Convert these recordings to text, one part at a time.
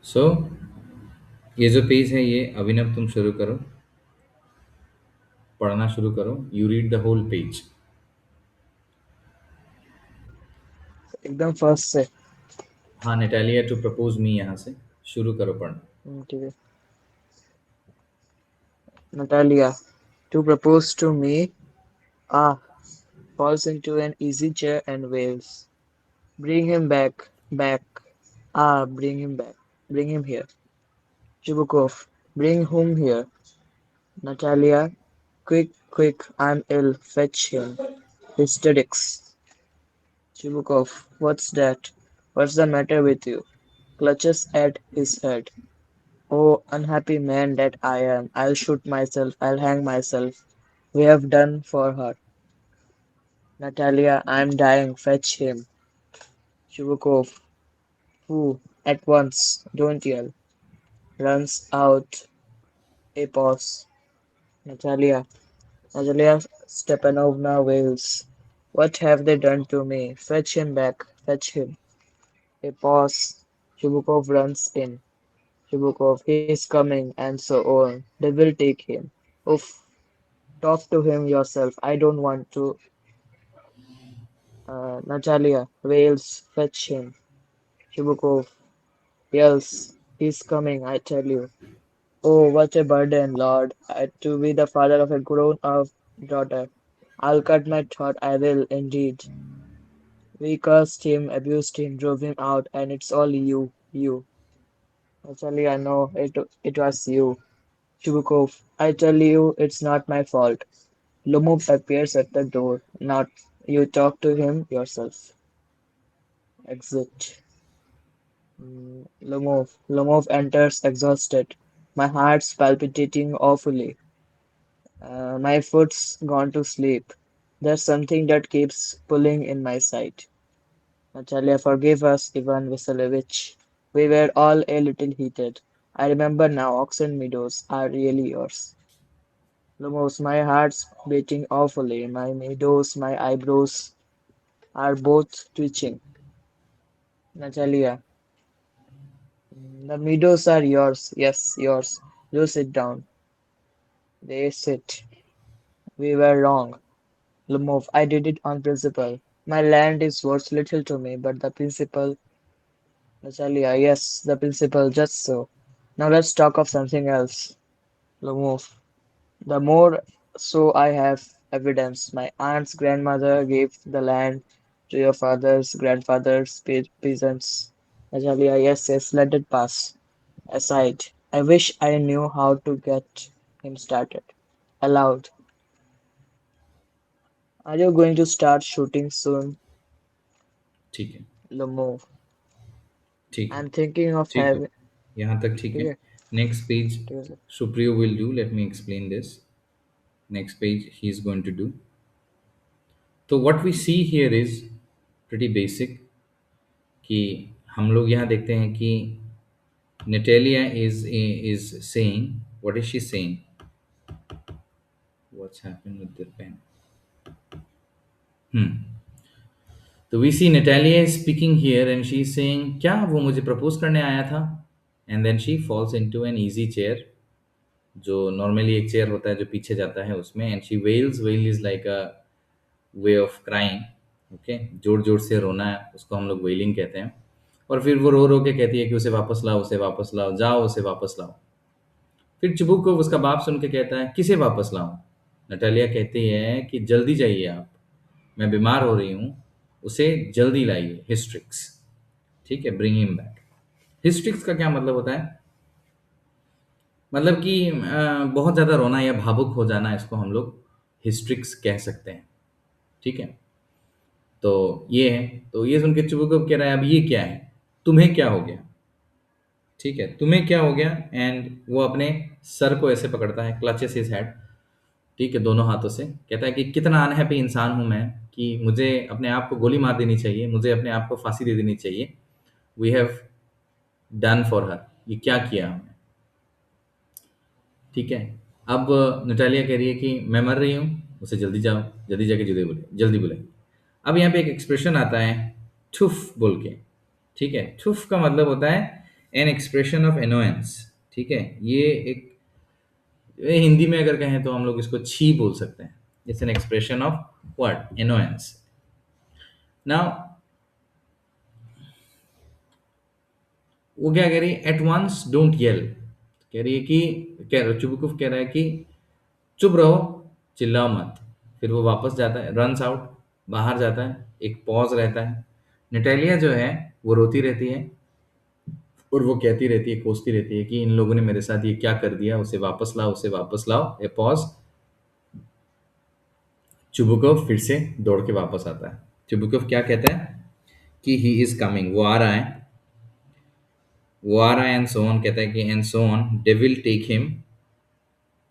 सो ये जो पेज है ये अभिनव तुम शुरू करो, पढ़ना शुरू करो। You read the whole page. एकदम फर्स्ट से। हाँ, नेटालिया टू प्रपोज मी, यहाँ से शुरू करो पढ़ना। ठीक है। Natalia, to propose to me, ah, falls into an easy chair and wails. Bring him back, back. Ah, bring him back. Bring him here. Chubukov, bring whom here? Natalia, quick, quick, I'm ill. Fetch him. Hysterics. Chubukov, what's that? What's the matter with you? Clutches at his head. Oh, unhappy man that I am! I'll shoot myself, I'll hang myself. We have done for her. Natalia, I'm dying, fetch him. Shubukov, who, at once, don't yell. Runs out, a pause. Natalia, Natalia Stepanovna wails. What have they done to me? Fetch him back, fetch him. A pause. Shubukov runs in. Shubukov, he's coming, and so on. They will take him. Oof. Talk to him yourself. I don't want to. Natalia wails, fetch him. Shubukov yells, he's coming, I tell you. Oh, what a burden, Lord, to be the father of a grown-up daughter. I'll cut my throat, I will, indeed. We cursed him, abused him, drove him out, and it's all you, you. Natalia, I know it was you. Shubukov, I tell you, it's not my fault. Lumov appears at the door. Not you talk to him yourself. Exit. Lomov enters exhausted. My heart's palpitating awfully. My foot's gone to sleep. There's something that keeps pulling in my side. Natalia, forgive us, Ivan Vasilevich. We were all a little heated. I remember now, Oxen Meadows are really yours. Lumos, my heart's beating awfully. My meadows, my eyebrows are both twitching. Natalia, the meadows are yours. Yes, yours. Do sit down. They sit. We were wrong. Lumov, I did it on principle. My land is worth little to me, but the principle. Natalia, yes, the principle, just so. Now let's talk of something else. Lumov, the more so I have evidence. My aunt's grandmother gave the land to your father's grandfather's peasants. Natalia, yes, yes, let it pass. Aside, I wish I knew how to get him started. Aloud, are you going to start shooting soon? ठीक है, Lumov, ठीक है, I'm thinking of ठीक है, having. यहाँ तक ठीक है। Okay, next page okay, Supriyo will do, let me explain this. Next page he is going to do. तो what we see here is pretty basic, कि हम लोग यहाँ देखते हैं कि Natalia is saying, what is she saying, what's happened with the pen. तो we see Natalia is speaking here and she is saying, क्या वो मुझे प्रपोज करने आया था? And then she falls into an easy chair, जो normally एक chair होता है जो पीछे जाता है उसमें, and she wails, wail is like a way of crying. Okay, जोर जोर से रोना है, उसको हम लोग वेलिंग कहते हैं। और फिर वो रो रो के कहती है कि उसे वापस लाओ, उसे वापस लाओ, जाओ उसे वापस लाओ। फिर चुबुक को उसका बाप सुन के कहता है, किसे वापस लाऊं? नटालिया कहती है कि जल्दी जाइए आप, मैं बीमार हो रही हूँ, उसे जल्दी लाइए, हिस्ट्रिक्स। ठीक है, ब्रिंग हिम बैक। हिस्ट्रिक्स का क्या मतलब होता है? मतलब कि बहुत ज़्यादा रोना या भावुक हो जाना, इसको हम लोग हिस्ट्रिक्स कह सकते हैं। ठीक है, तो ये है। तो ये सुन के चुबुक कह रहा है, अब ये क्या है, तुम्हें क्या हो गया? ठीक है, तुम्हें क्या हो गया? एंड वो अपने सर को ऐसे पकड़ता है, क्लचेस हिज हेड। ठीक है, दोनों हाथों से कहता है कि कितना अनहैप्पी इंसान हूं मैं, कि मुझे अपने आप को गोली मार देनी चाहिए, मुझे अपने आप को फांसी दे देनी चाहिए। We have done for her, ये क्या किया हमने। ठीक है, अब नटालिया कह रही है कि मैं मर रही हूँ, उसे जल्दी जाओ, जल्दी जाके जल्दी बुलाइए। अब यहाँ पे एक एक्सप्रेशन आता है, ठुफ बोल के। ठीक है, ठुफ का मतलब होता है एन एक्सप्रेशन ऑफ एनोयंस, ठीक है। ये हिंदी में अगर कहें तो हम लोग इसको छी बोल सकते हैं। It's an expression of what, annoyance. Now वो क्या कह रही है, एट वंस डोंट येल, कह रही है कि, चुबुकुफ कह रहा है कि चुप रहो, चिल्लाओ मत। फिर वो वापस जाता है, रन्स आउट, बाहर जाता है, एक पॉज रहता है। नटालिया जो है वो रोती रहती है और वो कहती रहती है, कोसती रहती है कि इन लोगों ने मेरे साथ ये क्या कर दिया, उसे वापस लाओ, उसे वापस लाओ। A pause. चुबुकोव फिर से दौड़ के वापस आता है। चुबुकोव क्या कहता है कि ही इज कमिंग, वो आ रहा है, वो आ रहा है, एंड सो ऑन, कहता है कि and so on, devil take him,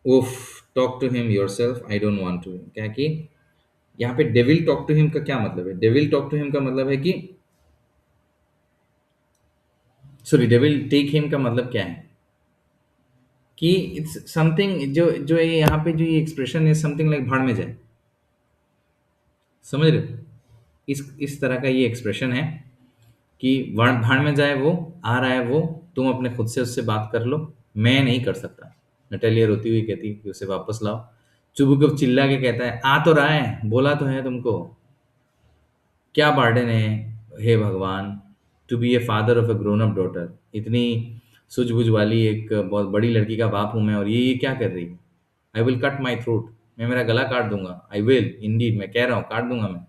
उफ, talk to him yourself, I don't want to. क्या कि यहाँ पे डेविल टॉक टू हिम का क्या मतलब है? डेविल टॉक टू हिम का मतलब है कि, सॉरी, डेविल टेक हिम का मतलब क्या है कि इट्स समथिंग, जो जो ये यहाँ पे जो ये एक्सप्रेशन है, समथिंग लाइक भाड़ में जाए, समझ रहे हो? इस तरह का ये एक्सप्रेशन है कि भाड़ में जाए, वो आ रहा है, वो, तुम अपने खुद से उससे बात कर लो, मैं नहीं कर सकता। नटालिया रोती हुई कहती है कि उसे वापस लाओ। चुबुकव चिल्ला के कहता है, आ तो रहा है, बोला तो है तुमको, क्या बर्डन है, हे भगवान, to be a father of a grown up daughter. इतनी सूझबूझ वाली एक बहुत बड़ी लड़की का बाप हूं मैं, और ये क्या कर रही है? I will cut my throat, मैं मेरा गला काट दूंगा। आई विल इंडीड, मैं कह रहा हूँ काट दूंगा मैं।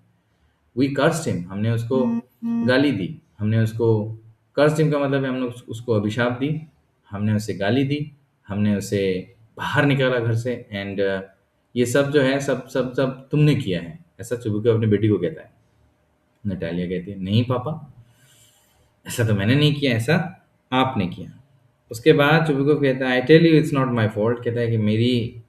वी कर्स्ड हिम, हमने उसको गाली दी, हमने उसको, कर्स्ड हिम का मतलब है हमने उसको अभिशाप दी, हमने उसे गाली दी, हमने उसे बाहर निकाला घर से, एंड ये सब जो है, सब सब सब तुमने किया है, ऐसा चुबुके अपनी बेटी को कहता है। नटालिया कहती है, नहीं पापा, ऐसा तो मैंने नहीं किया, ऐसा आपने किया। उसके बाद चुबुको कहता है, I tell you it's not my fault, कहता है कि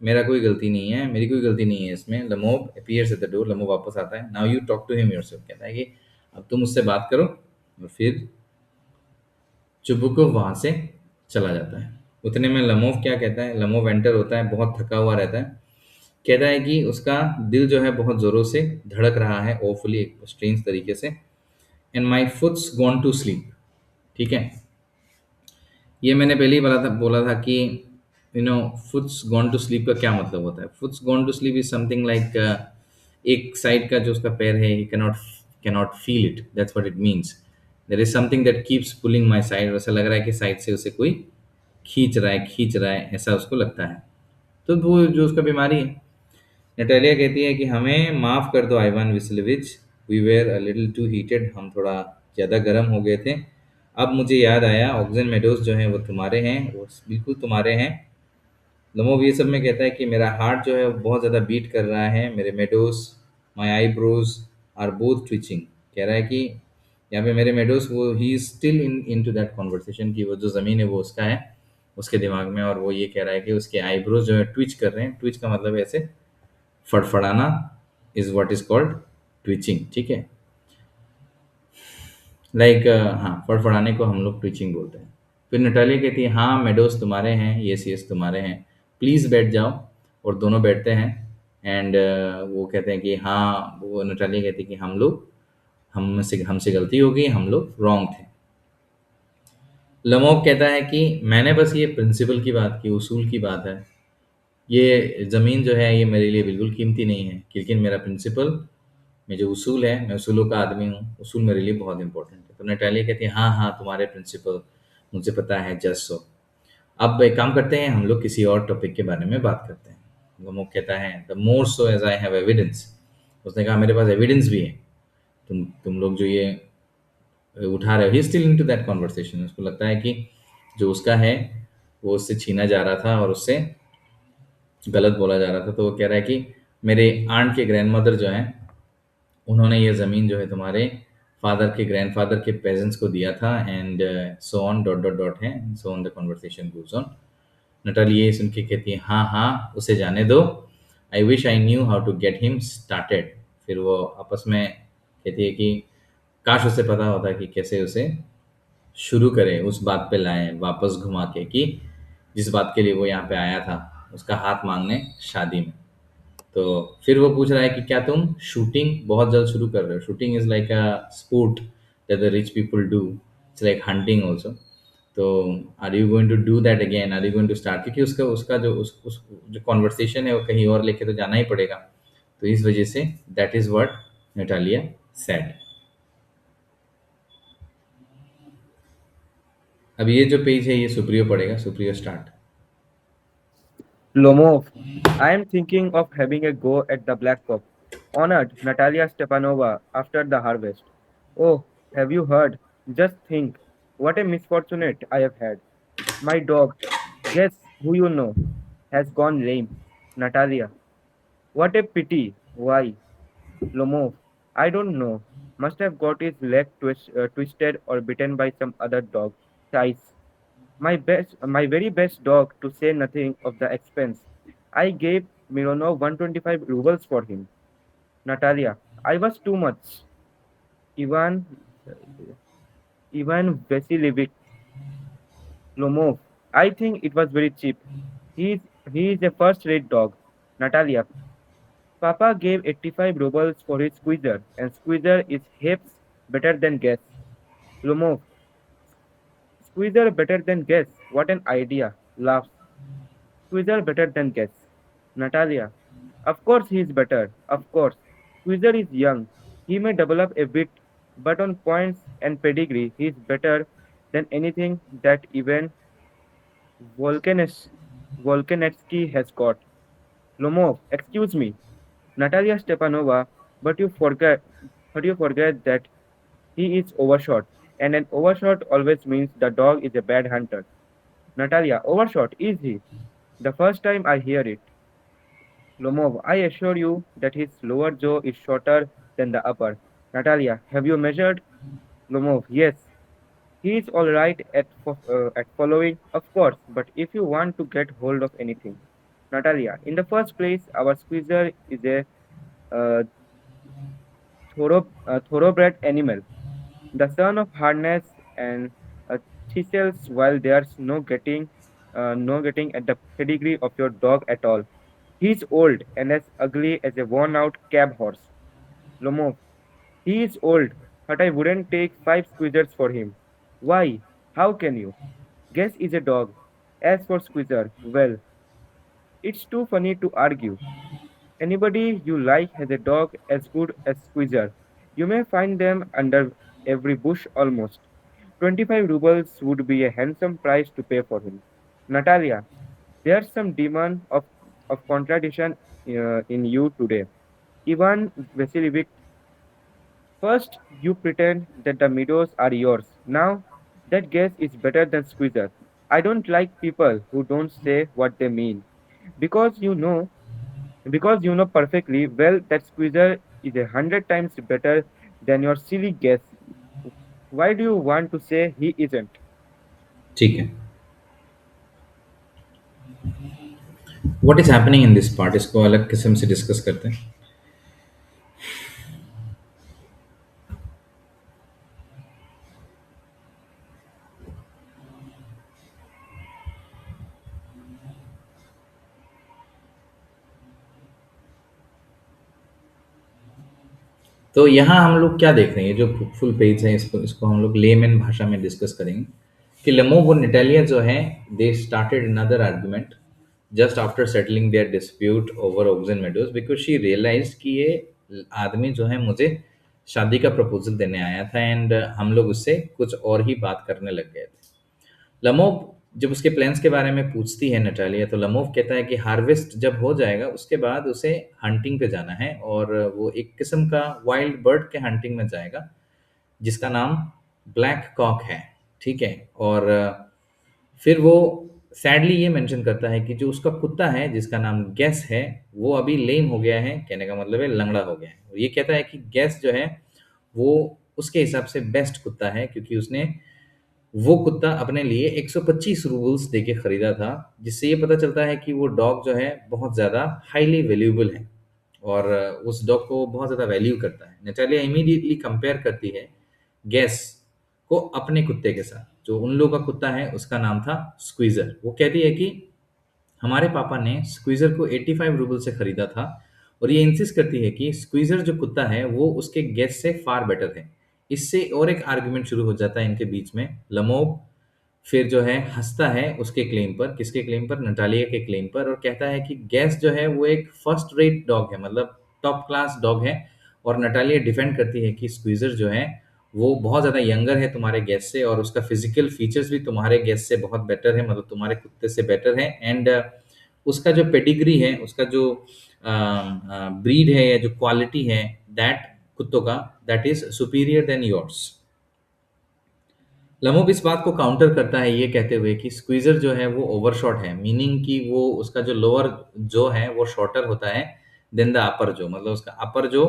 मेरा कोई गलती नहीं है, मेरी कोई गलती नहीं है इसमें। Lomov appears at the door, Lomov वापस आता है। Now you talk to him yourself, कहता है कि अब तुम उससे बात करो। और फिर चुबुको वहां से चला जाता है। उतने में लमोव क्या कहता है, लमोव एंटर होता है, बहुत थका हुआ रहता है। कहता है कि उसका दिल जो है बहुत जोरों से धड़क रहा है, ओफुली, एक स्ट्रेंज तरीके से। And my foot's gone to sleep, ठीक है। ये मैंने पहले ही बोला था कि you know, foot's gone to sleep का क्या मतलब होता है। Foot's gone to sleep is something like, एक साइड का जो उसका पैर है, he cannot feel it, that's what it means. There is something that keeps pulling my side, वैसा लग रहा है कि साइड से उसे कोई खींच रहा है, ऐसा उसको लगता है। तो वो जो उसका बीमारी है। नटालिया कहती है कि हमें माफ़ कर दो Ivan Vassilevitch, we were a little too heated, हम थोड़ा ज़्यादा गर्म हो गए थे। अब मुझे याद आया, ऑक्सीजन मेडोज जो हैं वो तुम्हारे हैं, वो बिल्कुल तुम्हारे हैं। लमोव ये सब में कहता है कि मेरा हार्ट जो है वो बहुत ज़्यादा बीट कर रहा है, मेरे meadows, my eyebrows are both twitching. कह रहा है कि यहाँ पे मेरे मेडोज, वो he is still into that conversation की वो जो ज़मीन है वो उसका है, उसके दिमाग में। और वो ये कह रहा है कि उसके आईब्रोज जो है ट्विच कर रहे हैं। ट्विच का मतलब है ऐसे फड़फड़ाना, is what is called twitching, ठीक है। लाइक, हाँ, फड़फड़ाने को हम लोग ट्विचिंग बोलते हैं। फिर नटालिया कहती है, हाँ मेडोज तुम्हारे हैं, यस तुम्हारे हैं, प्लीज़ बैठ जाओ। और दोनों बैठते हैं। एंड वो कहते हैं कि हाँ, वो नटालिया कहती है कि हम लोग, हमसे गलती हो गई, हम लोग रॉन्ग थे। लमोक कहता है कि मैंने बस ये प्रिंसिपल की बात की, उसूल की बात है। ये ज़मीन जो है ये मेरे लिए बिल्कुल कीमती नहीं है, लेकिन मेरा प्रिंसिपल, में जो उसूल है, मैं उसूलों का आदमी हूँ, उसूल मेरे लिए बहुत इंपॉर्टेंट है। तो नटालिया कहती है, हाँ हाँ, तुम्हारे प्रिंसिपल मुझे पता है, जस्ट सो। अब एक काम करते हैं, हम लोग किसी और टॉपिक के बारे में बात करते हैं। गमोक कहता है, the more so as I have evidence. उसने कहा, मेरे पास एविडेंस भी है। तुम लोग जो ये उठा रहे हो, he still into that conversation. उसको लगता है कि जो उसका है वो उससे छीना जा रहा था और उससे गलत बोला जा रहा था। तो वो कह रहा है कि मेरे आंट के ग्रैंडमदर जो हैं, उन्होंने ये ज़मीन जो है तुम्हारे फादर के ग्रैंडफादर के पेजेंट्स को दिया था, and so on, dot dot dot है, so on the conversation goes on. Natalie ये सुन के कहती है, हाँ हाँ, उसे जाने दो, I wish I knew how to get him started. फिर वो आपस में कहती है कि काश उसे पता होता कि कैसे उसे शुरू करें, उस बात पे लाएं वापस घुमा के, कि जिस बात के लिए वो यहाँ पे आया था, उसका हाथ मांगने शादी में। तो फिर वो पूछ रहा है कि क्या तुम शूटिंग बहुत जल्द शुरू कर रहे हो? Shooting is like a sport that the rich people do, it's like hunting also. तो are you going to do that again, are you going to start, क्योंकि उसका उसका उस जो कॉन्वर्सेशन है वो कहीं और लेके तो जाना ही पड़ेगा। तो इस वजह से that is what Natalia said. अब ये जो पेज है ये सुप्रियो पढ़ेगा, Supriyo start. Lomov, I am thinking of having a go at the Black Cup. Honored Natalia Stepanova after the harvest. Oh, have you heard? Just think, what a misfortunate I have had. My dog, guess who you know, has gone lame. Natalia, what a pity. Why? Lomov, I don't know. Must have got his leg twisted or bitten by some other dog. Size. My very best dog, to say nothing of the expense. I gave Mironov 125 rubles for him. Natalia, I was too much. Ivan, Ivan Vasilievich Lomov, I think it was very cheap. He's, he is a first-rate dog. Natalia, Papa gave 85 rubles for his squeezer, and squeezer is heaps better than guess. Lomov, squeezer better than guess. What an idea. Laughs. Squeezer better than Guess. Natalia. Of course he is better. Of course. Squeezer is young. He may develop a bit, but on points and pedigree he is better than anything that even Volkanes- Volkanetsky has got. Lomov, excuse me. Natalia Stepanova, but you forget that he is overshot, and an overshot always means the dog is a bad hunter. Natalia, overshot, is he? The first time I hear it. Lomov, I assure you that his lower jaw is shorter than the upper. Natalia, have you measured? Lomov, yes. He is all right at following, of course, but if you want to get hold of anything. Natalia, in the first place, our squeezer is a uh, thoroughbred animal, the son of hardness and thistles, while there's no getting at the pedigree of your dog at all. He's old and as ugly as a worn-out cab horse. Lomov, he is old, but I wouldn't take 5 squeezers for him. Why? How can you? Guess is a dog. As for squeezer, well, it's too funny to argue. Anybody you like has a dog as good as Squeezer. You may find them under every bush almost. 25 rubles would be a handsome price to pay for him. Natalia, there's some demon of contradiction in you today. Ivan Vasilievich, first you pretend that the meadows are yours. Now, that guess is better than Squeezer. I don't like people who don't say what they mean. Because you know because you know perfectly well that Squeezer is 100 times better than your silly guess. Why do you want to say he isn't? ठीक है, what is happening in this part, इसको अलग किस्म से discuss करते हैं। तो यहाँ हम लोग क्या देख रहे हैं, ये जो फुल पेज है इसको इसको हम लोग लेमैन भाषा में डिस्कस करेंगे कि लेमोव और नेटालिया जो है they started another argument just after settling their dispute over Oxen Meadows, because she realize कि ये आदमी जो है मुझे शादी का प्रपोजल देने आया था एंड हम लोग उससे कुछ और ही बात करने लग गए थे। लमोव जब उसके प्लान्स के बारे में पूछती है नटालिया, तो लमोव कहता है कि हार्वेस्ट जब हो जाएगा उसके बाद उसे हंटिंग पे जाना है और वो एक किस्म का वाइल्ड बर्ड के हंटिंग में जाएगा जिसका नाम ब्लैक कॉक है, ठीक है। और फिर वो सैडली ये मेंशन करता है कि जो उसका कुत्ता है जिसका नाम गैस है वो अभी लेम हो गया है, कहने का मतलब है लंगड़ा हो गया है। और ये कहता है कि गैस जो है वो उसके हिसाब से बेस्ट कुत्ता है क्योंकि उसने वो कुत्ता अपने लिए 125 रूबल्स देके खरीदा था, जिससे ये पता चलता है कि वो डॉग जो है बहुत ज़्यादा हाईली वैल्यूएबल है और उस डॉग को वो बहुत ज़्यादा वैल्यू करता है। नटालिया इमीडिएटली कंपेयर करती है गैस को अपने कुत्ते के साथ, जो उन लोगों का कुत्ता है उसका नाम था स्क्वीज़र। वो कहती है कि हमारे पापा ने स्क्वीज़र को 85 रूबल से खरीदा था और ये इंसिस्ट करती है कि स्क्वीज़र जो कुत्ता है वो उसके गेस से फार बेटर है। इससे और एक आर्गुमेंट शुरू हो जाता है इनके बीच में। लमोव फिर जो है हंसता है उसके क्लेम पर, किसके क्लेम पर, नटालिया के क्लेम पर, और कहता है कि गैस जो है वो एक फर्स्ट रेट डॉग है, मतलब टॉप क्लास डॉग है। और नटालिया डिफेंड करती है कि स्क्वीजर जो है वो बहुत ज़्यादा यंगर है तुम्हारे गैस से, और उसका फिजिकल फीचर्स भी तुम्हारे गैस से बहुत बेटर है, मतलब तुम्हारे कुत्ते से बेटर है। एंड उसका जो पेडिग्री है, उसका जो ब्रीड है या जो क्वालिटी है दैट कुत्तों का, that is superior than yours. Lomov इस बात को काउंटर करता है ये कहते हुए कि स्क्वीजर जो है वो ओवरशॉट है, मीनिंग कि वो उसका जो लोअर जो है वो शॉर्टर होता है देन द अपर जो, मतलब उसका अपर जो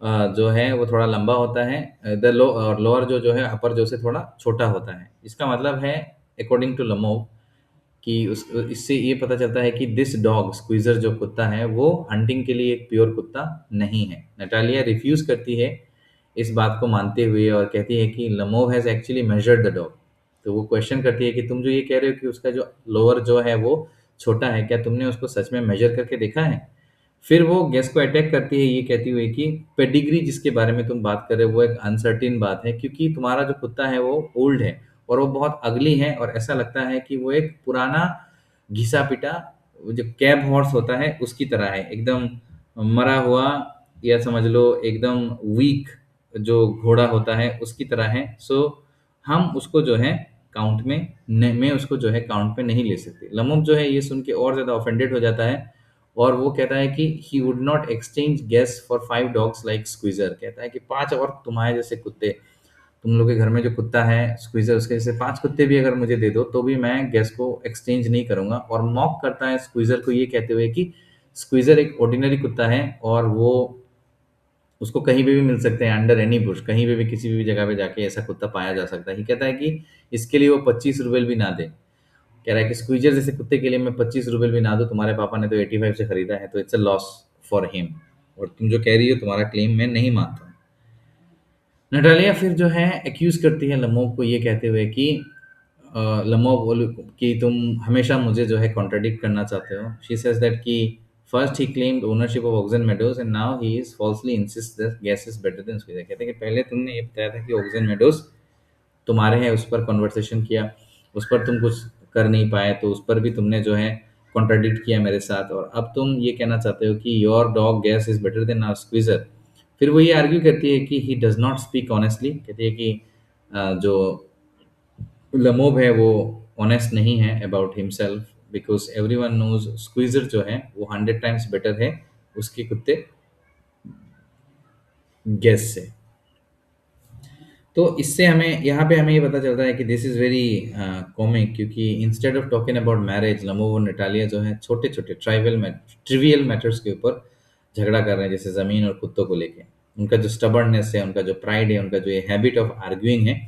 जो है वो थोड़ा लंबा होता है, द लो और लोअर जो है अपर जो से थोड़ा छोटा होता है। इसका मतलब है अकॉर्डिंग टू लमोप कि उस इससे ये पता चलता है कि दिस डॉग स्क्वीजर जो कुत्ता है वो हंटिंग के लिए एक प्योर कुत्ता नहीं है। नटालिया रिफ्यूज करती है इस बात को मानते हुए और कहती है कि लमोव has actually measured the dog. तो वो क्वेश्चन करती है कि तुम जो ये कह रहे हो कि उसका जो लोअर जो है वो छोटा है, क्या तुमने उसको सच में मेजर करके देखा है? फिर वो गेस को अटैक करती है ये कहती हुई कि पेडिग्री जिसके बारे में तुम बात कर रहे हो वो एक अनसर्टेन बात है, क्योंकि तुम्हारा जो कुत्ता है वो ओल्ड है और वो बहुत अगली है, और ऐसा लगता है कि वो एक पुराना घिसा पिटा वो जो कैब हॉर्स होता है उसकी तरह है, एकदम मरा हुआ, या समझ लो एकदम वीक जो घोड़ा होता है उसकी तरह है। सो हम उसको जो है काउंट में मैं उसको जो है काउंट में नहीं ले सकती। लमुक जो है ये सुन के और ज़्यादा ऑफेंडेड हो जाता है और वो कहता है कि he would not exchange gas for 5 dogs like squeezer. कहता है कि 5 और तुम्हारे जैसे कुत्ते, तुम लोग के घर में जो कुत्ता है स्क्वीजर उसके जैसे 5 कुत्ते भी अगर मुझे दे दो तो भी मैं गैस को एक्सचेंज नहीं करूंगा। और मॉक करता है स्क्वीजर को ये कहते हुए कि स्क्वीजर एक ऑर्डिनरी कुत्ता है और वो उसको कहीं पे भी मिल सकते हैं, अंडर एनी बुश, कहीं पे भी किसी भी जगह पे जाके ऐसा कुत्ता पाया जा सकता है। ये कहता है कि इसके लिए वो 25 रुपये भी ना दे। कह रहा है कि स्क्वीजर जैसे कुत्ते के लिए मैं 25 रुपये भी ना दूं, तुम्हारे पापा ने तो 85 से खरीदा है, तो it's a loss for him. और तुम जो कह रही हो तुम्हारा क्लेम मैं नहीं मानता हूं। नटालिया फिर जो है एक्यूज करती है लमोव को ये कहते हुए कि लमोव बोल कि तुम हमेशा मुझे जो है कॉन्ट्राडिक्ट करना चाहते हो। शी सेज दैट कि first he claimed ownership of Oxen Meadows and now he is falsely insist that Guess is better than Squeezer. कहते हैं कि पहले तुमने ये बताया था कि ऑक्सन मेडोज तुम्हारे हैं, उस पर कन्वर्सेशन किया, उस पर तुम कुछ कर नहीं पाए, तो उस पर भी तुमने जो है कॉन्ट्राडिक्ट किया मेरे साथ, और अब तुम ये कहना चाहते हो कि your dog Guess is better than our Squeezer. फिर वो ये आर्ग्यू करती है कि he does not speak honestly. कहती है कि जो लमोब है वो ऑनेस्ट नहीं है about himself, because every one knows Squeezer जो है वो 100 टाइम्स बेटर है उसके कुत्ते गैस से। तो इससे हमें यहाँ पे हमें ये पता चलता है कि दिस इज़ वेरी कॉमिक, क्योंकि instead of talking about marriage लमोव और नटालिया जो है छोटे छोटे ट्रिवियल मैटर्स के ऊपर झगड़ा कर रहे हैं, जैसे ज़मीन और कुत्तों को लेके। उनका जो स्टबर्डनेस है, उनका जो प्राइड है, उनका जो ये हैबिट ऑफ आर्ग्यूइंग है,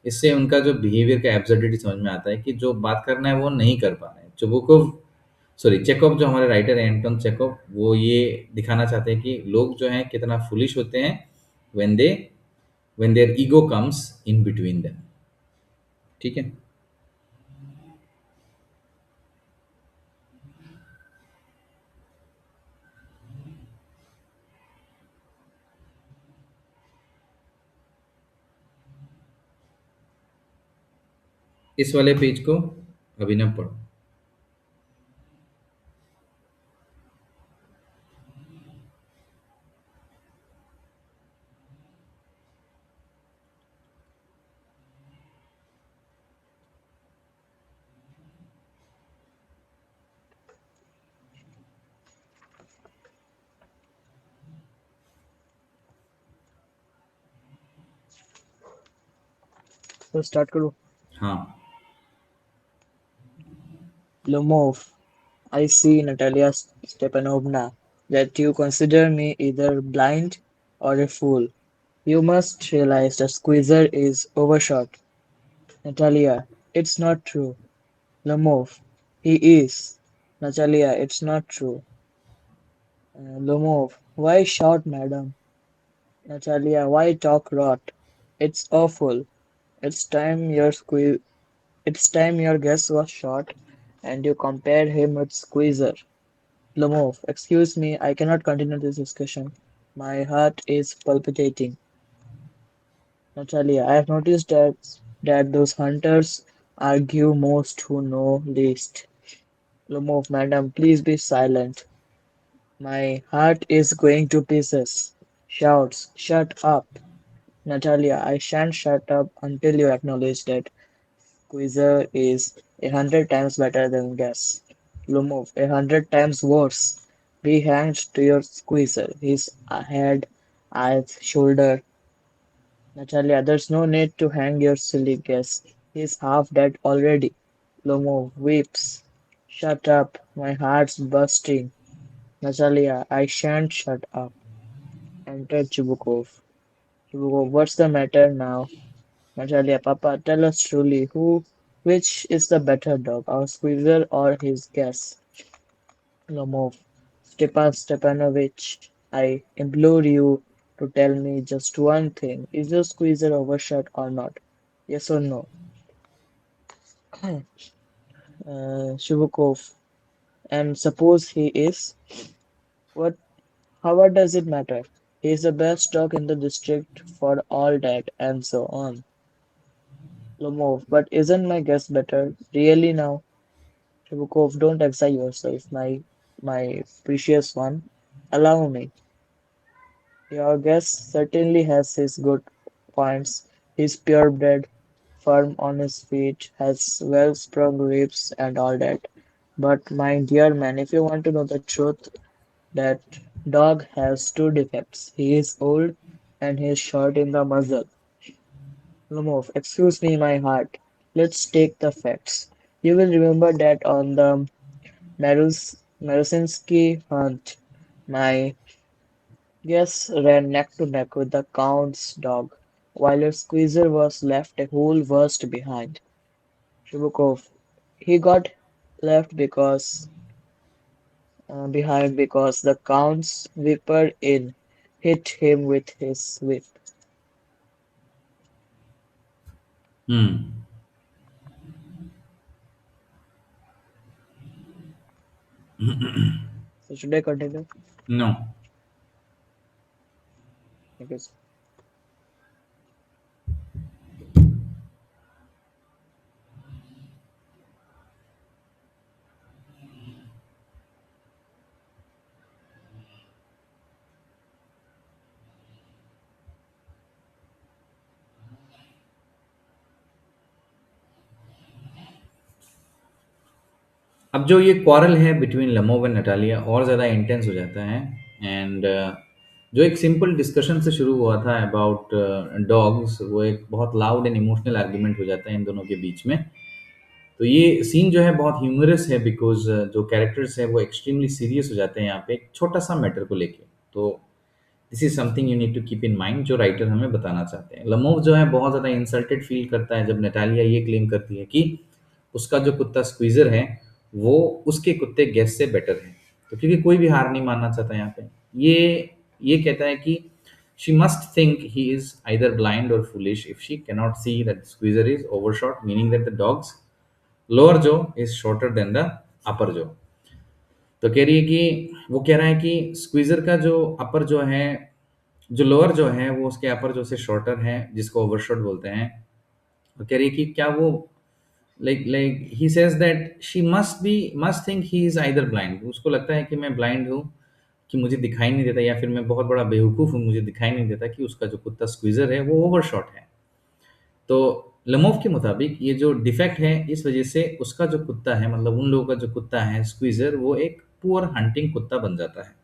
इससे उनका जो बिहेवियर का एब्सर्डिटी समझ में आता है कि जो बात करना है वो नहीं कर पा रहे हैं। चेकोव जो हमारे राइटर है एंटोन चेकोव, वो ये दिखाना चाहते हैं कि लोग जो हैं कितना फुलिश होते हैं when they when their ego comes in between them। ठीक है। इस वाले पेज को अभिनव पढ़ो। तो स्टार्ट करो। हाँ। Lomov, I see, Natalia Stepanovna, that you consider me either blind or a fool. You must realize that Squeezer is overshot. Natalia, it's not true. Lomov, he is. Natalia, it's not true. Lomov, why shout, madam? Natalia, why talk rot? It's awful. It's time your It's time your guess was shot, and you compared him with Squeezer. Lomov, excuse me, I cannot continue this discussion. My heart is palpitating. Natalia, I have noticed that those hunters argue most who know least. Lumov, madam, please be silent. My heart is going to pieces. Shouts, shut up. Natalia, I shan't shut up until you acknowledge that Squeezer is 100 times better than Gas. Lumov, 100 times worse. Be hanged to your Squeezer. His head, eyes, shoulder. Natalia, there's no need to hang your silly Gas. He's half dead already. Lumov weeps. Shut up. My heart's bursting. Natalia, I shan't shut up. Enter Chubukov. Chubukov, what's the matter now? Natalia, Papa, tell us truly, which is the better dog, our Squeezer or his Gas? Lomov, Stepan Stepanovich, I implore you to tell me just one thing. Is your Squeezer overshot or not? Yes or no? Shubukov, and suppose he is, what? What does it matter? He is the best dog in the district for all that, and so on. Lomov, but isn't my guess better? Really now? Shubukov, don't excite yourself, my precious one. Allow me. Your guest certainly has his good points. He's purebred, firm on his feet, has well-sprung ribs and all that. But my dear man, if you want to know the truth, that dog has two defects. He is old and he is short in the muzzle. Lumov, excuse me, my heart. Let's take the facts. You will remember that on the Marusinski hunt, my guest ran neck to neck with the Count's dog, while your squeezer was left a whole worst behind. Shubukov, he got left behind because the Count's whipper in hit him with his whip. Hmm. So should I continue? No. Because अब जो ये quarrel है between लमोव and Natalia और ज़्यादा intense हो जाता है and जो एक सिंपल डिस्कशन से शुरू हुआ था अबाउट डॉग्स वो एक बहुत लाउड एंड इमोशनल आर्ग्यूमेंट हो जाता है इन दोनों के बीच में। तो ये सीन जो है बहुत ह्यूमरस है बिकॉज जो कैरेक्टर्स हैं वो एक्सट्रीमली सीरियस हो जाते हैं यहाँ पे एक छोटा सा मैटर को लेके। तो this is something you need to keep in mind जो राइटर हमें बताना चाहते हैं। लमोव जो है बहुत ज़्यादा इंसल्टेड फील करता है जब नटालिया ये क्लेम करती है कि उसका जो कुत्ता स्क्वीज़र है वो उसके कुत्ते गैस से बेटर है। तो क्योंकि कोई भी हार नहीं मानना चाहता यहाँ पे, ये कहता है कि she must think he is either blind और foolish if she cannot see that Squeezer is overshot, meaning that the dog's lower jaw is shorter than the upper jaw. तो कह रही है कि वो कह रहा है कि स्क्वीजर का जो अपर जो है, जो लोअर जो है वो उसके अपर जो से शॉर्टर है जिसको ओवरशॉट बोलते हैं। वो कह रही है कि क्या वो like he says that she must think he is either blind, उसको लगता है कि मैं ब्लाइंड हूँ, कि मुझे दिखाई नहीं देता, या फिर मैं बहुत बड़ा बेवकूफ़ हूँ, मुझे दिखाई नहीं देता कि उसका जो कुत्ता स्क्वीजर है वो ओवरशॉट है। तो लमोव के मुताबिक ये जो डिफेक्ट है इस वजह से उसका जो कुत्ता है, मतलब उन लोगों का जो कुत्ता है स्क्वीजर, वो एक पुअर हंटिंग कुत्ता बन जाता है।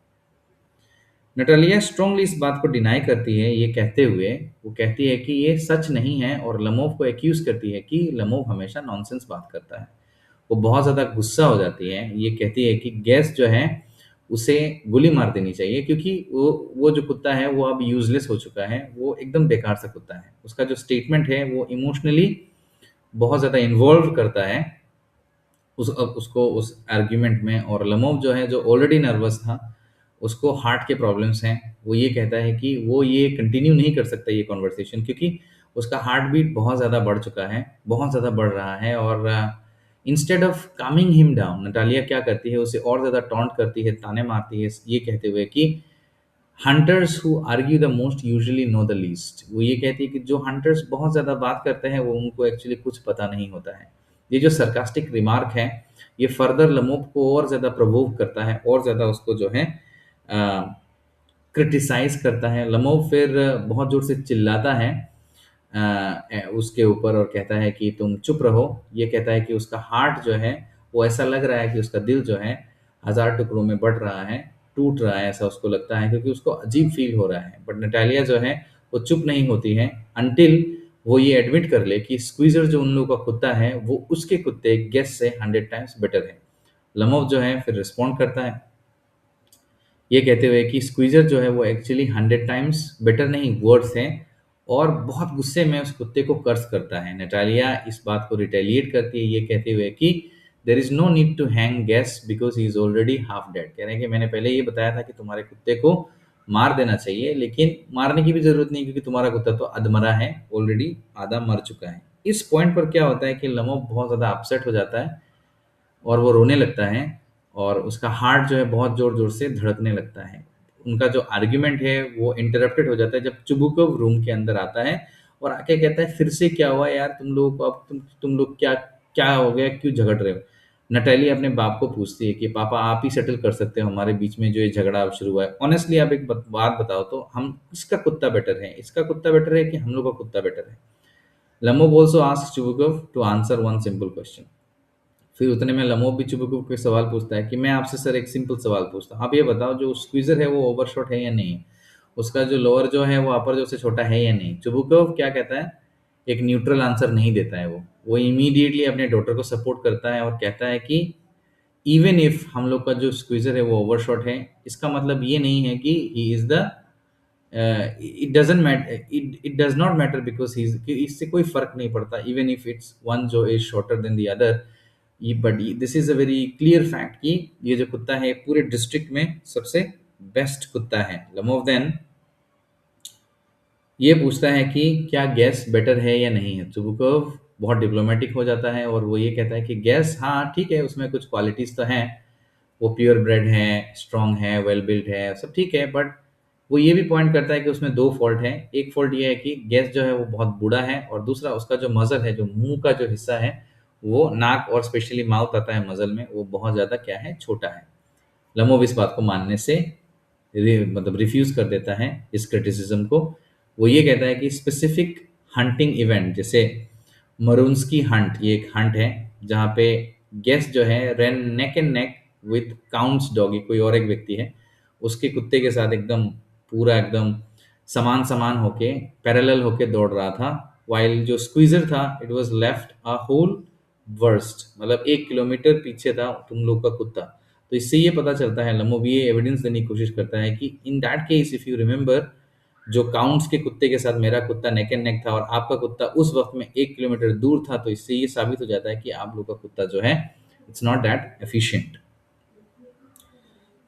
नटालिया स्ट्रांगली इस बात को डिनाई करती है, ये कहते हुए वो कहती है कि ये सच नहीं है और लमोव को एक्यूज करती है कि लमोव हमेशा नॉनसेंस बात करता है। वो बहुत ज़्यादा गुस्सा हो जाती है, ये कहती है कि गैस जो है उसे गोली मार देनी चाहिए क्योंकि वो जो कुत्ता है वो अब यूजलेस हो चुका है, वो एकदम बेकार सा कुत्ता है। उसका जो स्टेटमेंट है वो इमोशनली बहुत ज़्यादा इन्वॉल्व करता है उसको उस आर्ग्यूमेंट में। और लमोव जो है जो ऑलरेडी नर्वस था, उसको हार्ट के प्रॉब्लम्स हैं, वो ये कहता है कि वो ये कंटिन्यू नहीं कर सकता ये कॉन्वर्सेशन क्योंकि उसका हार्ट बीट बहुत ज़्यादा बढ़ चुका है, बहुत ज़्यादा बढ़ रहा है। और instead of calming him down, Natalia क्या करती है, उसे और ज़्यादा टॉन्ट करती है, ताने मारती है, ये कहते हुए कि hunters who argue the most usually know the least. वो ये कहती है कि जो हंटर्स बहुत ज़्यादा बात करते हैं वो उनको एक्चुअली कुछ पता नहीं होता है। ये जो सरकास्टिक रिमार्क है, ये फर्दर लमोप को और ज़्यादा प्रवोक करता है, और ज़्यादा उसको जो है क्रिटिसाइज करता है। लमोप फिर बहुत ज़ोर से चिल्लाता है उसके ऊपर और कहता है कि तुम चुप रहो। ये कहता है कि उसका हार्ट जो है, वो ऐसा लग रहा है कि उसका दिल जो है हज़ार टुकड़ों में बँट रहा है, टूट रहा है, ऐसा उसको लगता है, क्योंकि उसको अजीब फ़ील हो रहा है। बट नटालिया जो है, वो चुप नहीं होती है अंटिल वो ये एडमिट कर ले कि स्क्वीज़र जो उन लोगों का कुत्ता है, वो उसके कुत्ते गेस से 100 टाइम्स बेटर है। लमोफ जो है फिर रिस्पॉन्ड करता है, ये कहते हुए कि स्क्वीज़र जो है वो एक्चुअली 100 टाइम्स बेटर नहीं, वर्ड्स हैं, और बहुत गुस्से में उस कुत्ते को कर्स करता है। नटालिया इस बात को रिटेलिएट करती है, ये कहते हुए कि there is no need to hang Guess because he is already half dead. कह रहे हैं कि मैंने पहले ये बताया था कि तुम्हारे कुत्ते को मार देना चाहिए, लेकिन मारने की भी ज़रूरत नहीं, क्योंकि तुम्हारा कुत्ता तो अधमरा है, ऑलरेडी आधा मर चुका है। इस पॉइंट पर क्या होता है कि लमो बहुत ज़्यादा अपसेट हो जाता है और वो रोने लगता है, और उसका हार्ट जो है बहुत ज़ोर-ज़ोर से धड़कने लगता है। उनका जो आर्गुमेंट है वो इंटरप्टेड हो जाता है जब चुबुकोव रूम के अंदर आता है और आके कहता है, फिर से क्या हुआ यार, तुम लोगों को अब तुम लोग क्या क्या हो गया, क्यों झगड़ रहे हो? नटाली अपने बाप को पूछती है कि पापा आप ही सेटल कर सकते हो हमारे बीच में जो ये झगड़ा अब शुरू हुआ है। ऑनेस्टली आप एक बात बताओ तो, हम किसका कुत्ता बेटर है? इसका कुत्ता बेटर है कि हम लोग का कुत्ता बेटर है? लम्बो also asks Chubukov to answer one simple question। फिर उतने में लमो भी चुबुकु कोई सवाल पूछता है कि मैं आपसे सर एक सिंपल सवाल पूछता हूँ, आप ये बताओ जो स्क्वीजर है वो ओवरशॉट है या नहीं, उसका जो लोअर जो है वो अपर जो से छोटा है या नहीं। चुबुकov क्या कहता है, एक न्यूट्रल आंसर नहीं देता है, वो इमीडिएटली अपने डॉटर को सपोर्ट करता है और कहता है कि इवन इफ हम लोग का जो स्क्वीजर है वो ओवरशॉट है, इसका मतलब ये नहीं है कि he is the it doesn't matter, it does not matter because he is, इससे कोई फर्क नहीं पड़ता इवन इफ इट्स वन जो is shorter than the other. But this is a very clear fact कि ये जो कुत्ता है पूरे डिस्ट्रिक्ट में सबसे बेस्ट कुत्ता है। लमोव देन ये पूछता है कि क्या गैस बेटर है या नहीं है। चुबुकोव बहुत डिप्लोमेटिक हो जाता है और वो ये कहता है कि गैस हाँ ठीक है, उसमें कुछ क्वालिटीज तो हैं, वो प्योर ब्रेड है, स्ट्रॉन्ग है, वेल बिल्ट है, सब ठीक है, बट वो ये भी पॉइंट करता है कि उसमें दो फॉल्ट है। एक फॉल्ट ये है कि गैस जो है वो बहुत बूढ़ा है, और दूसरा उसका जो मजल है, जो मुंह का जो हिस्सा है, वो नाक और स्पेशली माउथ आता है मजल में, वो बहुत ज़्यादा क्या है, छोटा है। लमोव इस बात को मानने से मतलब रिफ्यूज़ कर देता है इस क्रिटिसिज्म को। वो ये कहता है कि स्पेसिफिक हंटिंग इवेंट जैसे मरून्स्की हंट, ये एक हंट है जहाँ पे गेस्ट जो है run neck and neck with counts doggy, कोई और एक व्यक्ति है उसके कुत्ते के साथ एकदम पूरा एकदम समान समान होके पैरेलल होके दौड़ रहा था, वाइल जो स्क्वीजर था it was left a hole worst, मतलब 1 किलोमीटर पीछे था तुम लोग का कुत्ता। तो इससे ये पता चलता है, लमो भी ये एविडेंस देने की कोशिश करता है कि in that case if you remember, जो काउंट्स के कुत्ते के साथ मेरा कुत्ता नेक एंड नेक था और आपका कुत्ता उस वक्त में 1 किलोमीटर दूर था, तो इससे ये साबित हो जाता है कि आप लोग का कुत्ता जो है it's not that efficient.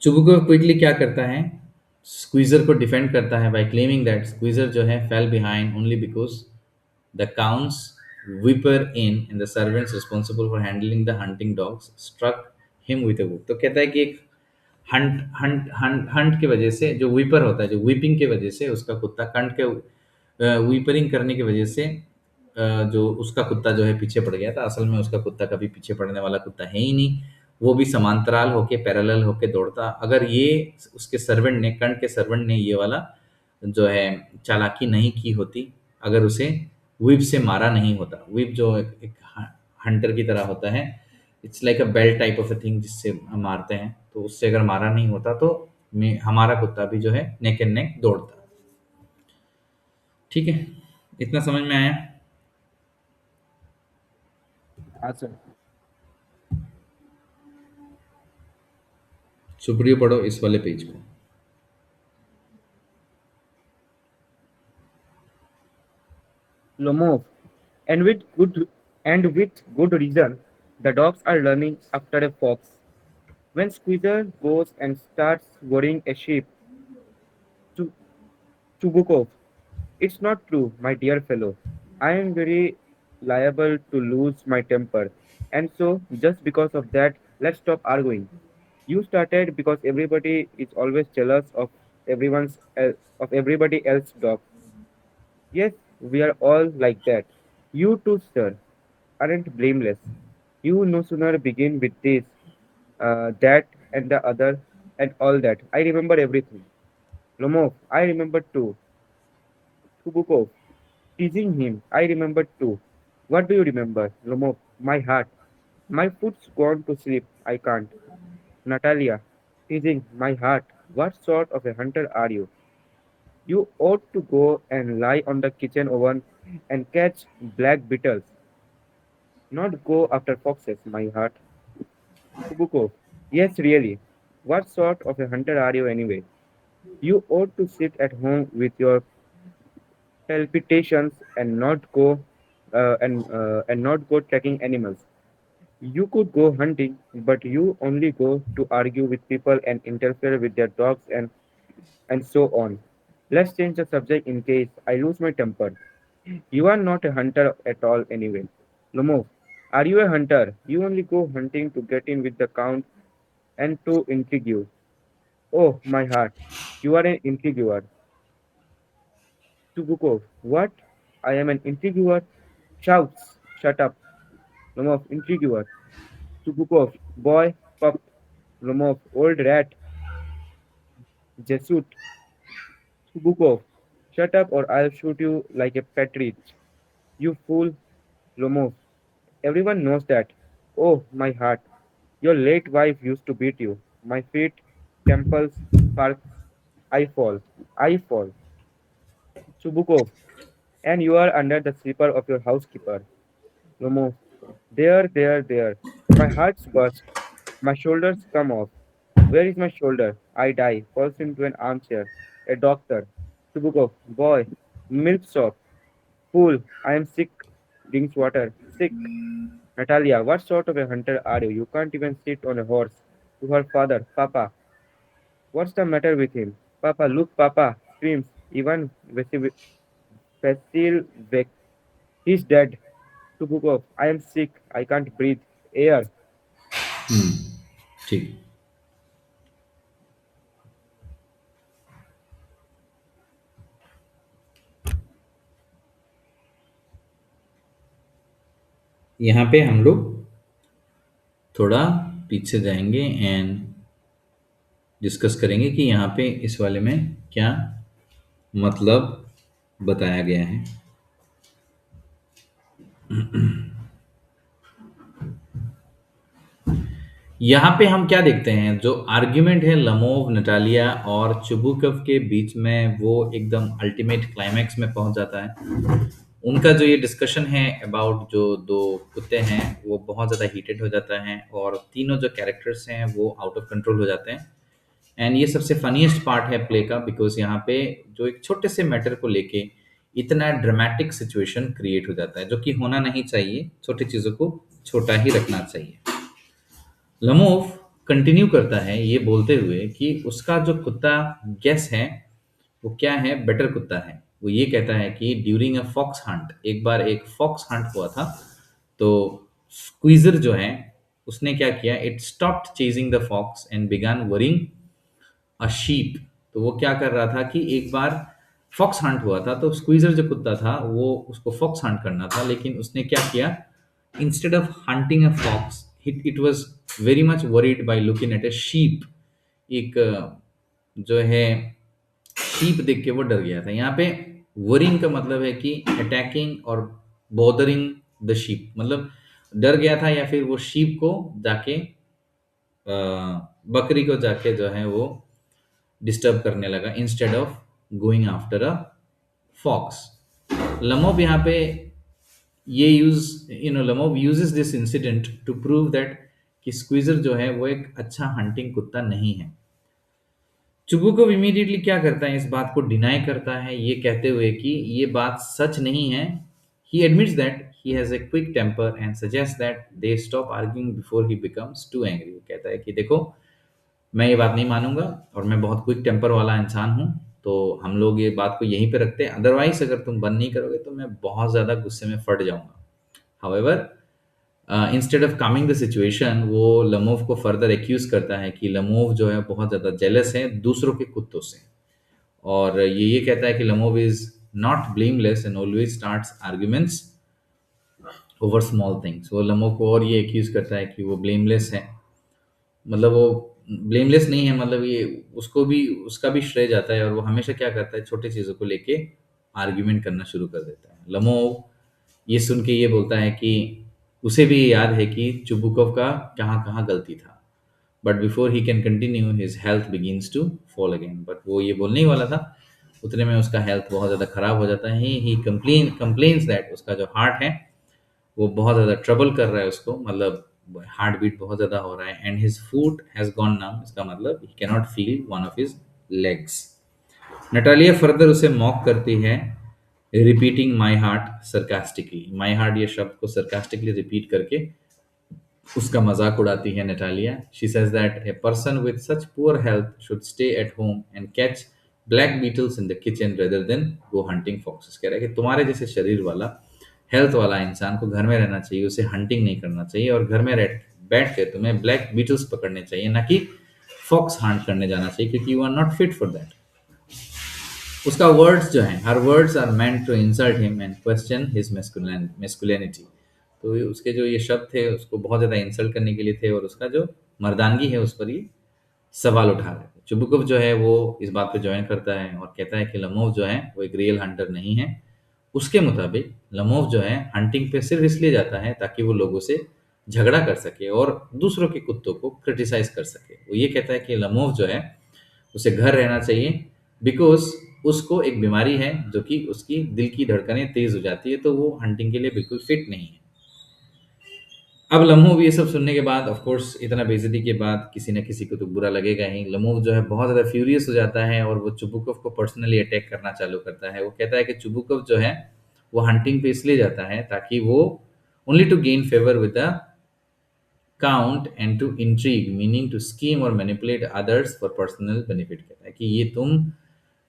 चुबुको quickly क्या करता है, स्क्वीजर को डिफेंड करता है बाय क्लेमिंग दैट स्क्वीजर जो है fail behind only because the counts whipper in and the servants responsible for handling the hunting dogs struck him with a whip। तो कहता है कि एक हंट हंट हंट हंट की वजह से, जो विपर होता है, जो विपिंग की वजह से उसका कुत्ता कंट के विपरिंग करने की वजह से जो उसका कुत्ता जो है पीछे पड़ गया था। असल में उसका कुत्ता कभी पीछे पड़ने वाला कुत्ता है ही नहीं, वो भी समांतराल होके पैरेलल होके दौड़ता। अगर ये उसके सर्वेंट ने, कंट के सर्वेंट ने ये वाला जो है चालाकी नहीं की होती, अगर उसे व्हिप से मारा नहीं होता, व्हिप जो एक हंटर की तरह होता है, it's like a belt type of a thing जिससे हम मारते हैं, तो उससे अगर मारा नहीं होता तो हमारा कुत्ता भी जो है नेक एंड नेक दौड़ता। ठीक है, इतना समझ में आया? हाँ सर। सुप्रियो पढ़ो इस वाले पेज को। Lomov, and with good reason, the dogs are running after a fox. When Squeezer goes and starts worrying a sheep, to Chubukov, it's not true, my dear fellow. I am very liable to lose my temper, and so just because of that, let's stop arguing. You started because everybody is always jealous of everybody else's dog. Yes, we are all like that. You too, sir, aren't blameless. You no sooner begin with this, that, and the other, and all that. I remember everything. Lomov, I remember too. Kubukov, teasing him. I remember too. What do you remember? Lomov, my heart. My foot's gone to sleep. I can't. Natalia, teasing my heart. What sort of a hunter are you? You ought to go and lie on the kitchen oven and catch black beetles, not go after foxes, my heart. Kubukov, yes, really. What sort of a hunter are you anyway? You ought to sit at home with your palpitations and not go tracking animals. You could go hunting, but you only go to argue with people and interfere with their dogs and so on. Let's change the subject in case I lose my temper. You are not a hunter at all anyway. Lomov, are you a hunter? You only go hunting to get in with the count and to intrigue. Oh, my heart. You are an intriguer. Tubukov, what? I am an intriguer? Shouts. Shut up. Lomov, intriguer. Tubukov, boy, pup. Lomov, old rat. Jesuit. Tubukov, shut up or I'll shoot you like a partridge. You fool. Lomov, everyone knows that. Oh, my heart. Your late wife used to beat you. My feet, temples, sparks. I fall. I fall. Subukov, and you are under the slipper of your housekeeper. Lomo, there. My heart's burst. My shoulders come off. Where is my shoulder? I die. Falls into an armchair. A doctor. Subukov, boy. Milk shop. Fool. I am sick. Drinks water. Sick. Natalia, what sort of a hunter are you? You can't even sit on a horse. To her father, Papa, what's the matter with him? Papa, look, Papa, screams. Ivan Vasilvek, he's dead. Tubukov, I am sick. I can't breathe. Air. ठीक. यहाँ पे हम लोग थोड़ा पीछे जाएंगे and discuss करेंगे कि यहाँ पे इस वाले में क्या मतलब बताया गया है. यहाँ पे हम क्या देखते हैं, जो आर्ग्यूमेंट है लमोव, नटालिया और चुबुकव के बीच में, वो एकदम अल्टीमेट क्लाइमैक्स में पहुंच जाता है. उनका जो ये डिस्कशन है अबाउट जो दो कुत्ते हैं वो बहुत ज़्यादा हीटेड हो जाता है और तीनों जो कैरेक्टर्स हैं वो आउट ऑफ कंट्रोल हो जाते हैं. एंड ये सबसे फनीएस्ट पार्ट है प्ले का, बिकॉज यहाँ पे जो एक छोटे से मैटर को लेके इतना ड्रामेटिक सिचुएशन क्रिएट हो जाता है जो कि होना नहीं चाहिए. छोटी चीज़ों को छोटा ही रखना चाहिए. लमोव कंटिन्यू करता है ये बोलते हुए कि उसका जो कुत्ता गेस है वो क्या है, बेटर कुत्ता है. वो ये कहता है कि ड्यूरिंग अ फॉक्स हंट, एक बार एक फॉक्स हंट हुआ था, तो स्क्वीजर जो है उसने क्या किया, it stopped chasing the fox and began worrying a sheep. तो वो क्या कर रहा था कि एक बार फॉक्स हंट हुआ था, तो स्क्वीजर जो कुत्ता था वो उसको फॉक्स हंट करना था, लेकिन उसने क्या किया, instead of hunting a fox it was very much worried by looking at a sheep. एक जो है शीप देख के वो डर गया था. यहाँ पे वरिंग का मतलब है कि अटैकिंग और बॉदरिंग द शीप, मतलब डर गया था या फिर वो शीप को जाके बकरी को जाके जो है वो डिस्टर्ब करने लगा instead of going after a fox. Lomov यहाँ पे ये Lomov uses this incident to prove that कि स्क्वीजर जो है वो एक अच्छा हंटिंग कुत्ता नहीं है. चुबुकोव इमीडिएटली क्या करता है, इस बात को डिनाई करता है ये कहते हुए कि ये बात सच नहीं है. He admits that he has a quick temper and suggest that they stop arguing before he becomes too angry. कहता है कि देखो, मैं ये बात नहीं मानूंगा और मैं बहुत क्विक टेम्पर वाला इंसान हूँ, तो हम लोग ये बात को यहीं पे रखते हैं. अदरवाइज अगर तुम बंद नहीं करोगे तो मैं बहुत ज़्यादा गुस्से में फट जाऊंगा. However, instead of Kameng the situation, वो लमोव को फर्दर एक्यूज करता है कि लमोव जो है बहुत ज़्यादा जेलस है दूसरों के कुत्तों से, और ये कहता है कि लमोव is not blameless and always starts arguments over small things. वो लमो को और ये एक्यूज करता है कि वो ब्लेमलेस है, मतलब वो ब्लेमलेस नहीं है, मतलब ये उसको भी उसका भी श्रेय जाता है, और वो हमेशा क्या करता है, छोटी चीज़ों को लेके आर्ग्यूमेंट करना शुरू कर देता है। लमो ये सुन के ये बोलता है कि उसे भी याद है कि चुबुकov का कहाँ कहाँ गलती था, but before he can continue his health begins to fall again. But वो ये बोलने ही वाला था, उतने में उसका हेल्थ बहुत ज़्यादा खराब हो जाता है। ही कंप्लेन्स दैट उसका जो हार्ट है वो बहुत ज़्यादा ट्रबल कर रहा है उसको, मतलब हार्ट बीट बहुत ज़्यादा हो रहा है, and his foot has gone numb. इसका मतलब he cannot feel one of his legs. Natalia further उसे मॉक करती है, repeating my heart sarcastically. My heart ये शब्द को सरकास्टिकली रिपीट करके उसका मजाक उड़ाती है Natalia. She says that a person with such poor health should stay at home and catch black beetles in the kitchen rather than go hunting foxes. कह रहा है कि तुम्हारे जैसे शरीर वाला, हेल्थ वाला इंसान को घर में रहना चाहिए, उसे हंटिंग नहीं करना चाहिए, और घर में बैठ के तुम्हें ब्लैक बीटल्स पकड़ने चाहिए, ना कि फॉक्स हंट करने जाना चाहिए, क्योंकि you are not fit for that. उसका वर्ड्स जो हैं, her words are meant to insult him and question his masculinity. तो उसके जो ये शब्द थे उसको बहुत ज़्यादा इंसल्ट करने के लिए थे, और उसका जो मर्दानगी है उस पर ये सवाल उठा रहे थे। चुबुकव जो है वो इस बात पे ज्वाइन करता है और कहता है कि लमोव जो है वो एक रियल हंटर नहीं है। उसके मुताबिक लमोव जो है हंटिंग पे सिर्फ इसलिए जाता है ताकि वो लोगों से झगड़ा कर सके और दूसरों के कुत्तों को क्रिटिसाइज कर सके। वो ये कहता है कि लमोव जो है उसे घर रहना चाहिए, बिकॉज उसको एक बीमारी है जो कि उसकी दिल की धड़कनें तेज हो जाती है, तो वो हंटिंग के लिए बिल्कुल फिट नहीं है। अब लम्होव ये सब सुनने के बाद, ऑफ कोर्स इतना बेइज्जती के बाद किसी न किसी को तो बुरा लगेगा ही। लम्होव जो है बहुत ज़्यादा फ्यूरियस हो जाता है और वो चुबुकव को पर्सनली अटैक करना चालू करता है। वो कहता है कि चुबुकव जो है वो हंटिंग पे इसलिए जाता है ताकि वो only to gain favour with the count and to intrigue, meaning to scheme और manipulate others for personal benefit. कहता है कि ये तुम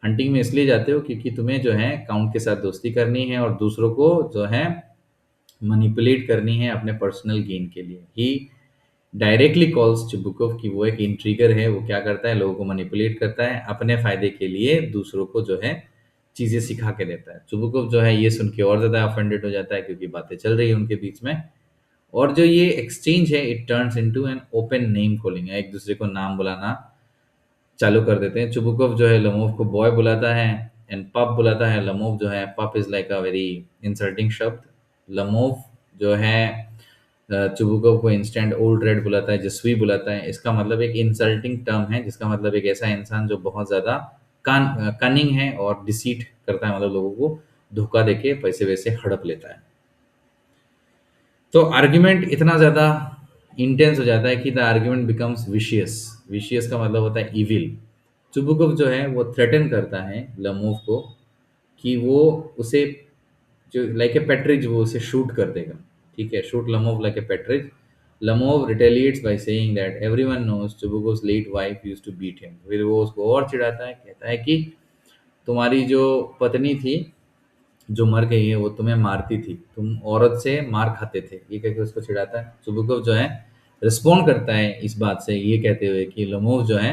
हंटिंग में इसलिए जाते हो क्योंकि तुम्हें जो है काउंट के साथ दोस्ती करनी है और दूसरों को जो है मैनिपुलेट करनी है अपने पर्सनल गेन के लिए। ही डायरेक्टली कॉल्स चुबुकोव कि वो एक इंट्रीगर है। वो क्या करता है, लोगों को मैनिपुलेट करता है अपने फायदे के लिए, दूसरों को जो है चीज़ें सिखा के देता है। चुबुकोव जो है ये सुन के और ज़्यादा ऑफेंडेड हो जाता है क्योंकि बातें चल रही है उनके बीच में, और जो ये एक्सचेंज है it turns into an open name calling, एक दूसरे को नाम बुलाना चालू कर देते हैं। चुबुकोव जो है लमोव को बॉय बुलाता है एंड पप बुलाता है। लमोव जो है, पप is like a very insulting शब्द। लमोव जो है चुबुकोव को इंस्टेंट ओल्ड रेड बुलाता है, जस्वी बुलाता है। इसका मतलब एक इंसल्टिंग टर्म है जिसका मतलब एक ऐसा इंसान जो बहुत ज़्यादा कनिंग है और डिसीट करता है, मतलब लोगों को धोखा देके पैसे वैसे हड़प लेता है। तो आर्ग्यूमेंट इतना ज़्यादा इंटेंस हो जाता है कि the argument becomes vicious. Vicious का मतलब होता है इविल। चुबुकोव जो है वो थ्रेटन करता है लमोव को कि वो उसे जो लाइक ए पेट्रिज वो उसे शूट कर देगा। ठीक है, shoot Lomov like a partridge. Lomov retaliates by saying that everyone knows Chubukov's late wife used to beat him. फिर वो उसको और चिढ़ाता है, कहता है कि तुम्हारी जो पत्नी थी जो मर गई है वो तुम्हें मारती थी, तुम औरत से मार खाते थे, ये कह के उसको चिढ़ाता है। चुबुकोव जो है रिस्पॉन्ड करता है इस बात से ये कहते हुए कि लमोव जो है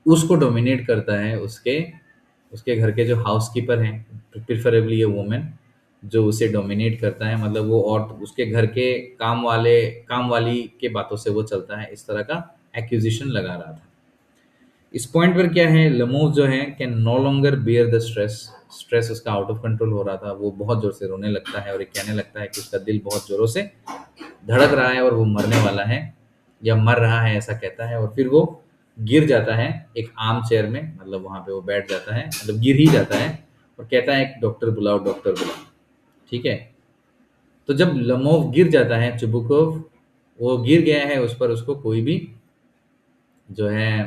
उसको डोमिनेट करता है, उसके उसके घर के जो हाउसकीपर हैं, प्रिफरेबली ए वुमेन, जो उसे डोमिनेट करता है, मतलब वो और उसके घर के काम वाली के बातों से वो चलता है, इस तरह का एक्यूजिशन लगा रहा था। इस पॉइंट पर क्या है, लमोव जो है can no longer bear the stress. Stress उसका आउट ऑफ कंट्रोल हो रहा था, वो बहुत जोर से रोने लगता है और ये कहने लगता है कि उसका दिल बहुत जोरों से धड़क रहा है और वो मरने वाला है या मर रहा है, ऐसा कहता है। और फिर वो गिर जाता है एक आर्म चेयर में, मतलब वहाँ पे वो बैठ जाता है, मतलब गिर ही जाता है और कहता है डॉक्टर बुलाओ, डॉक्टर बुलाओ। ठीक है, तो जब लमोव गिर जाता है, चुबुकोव वो गिर गया है, उस पर उसको कोई भी जो है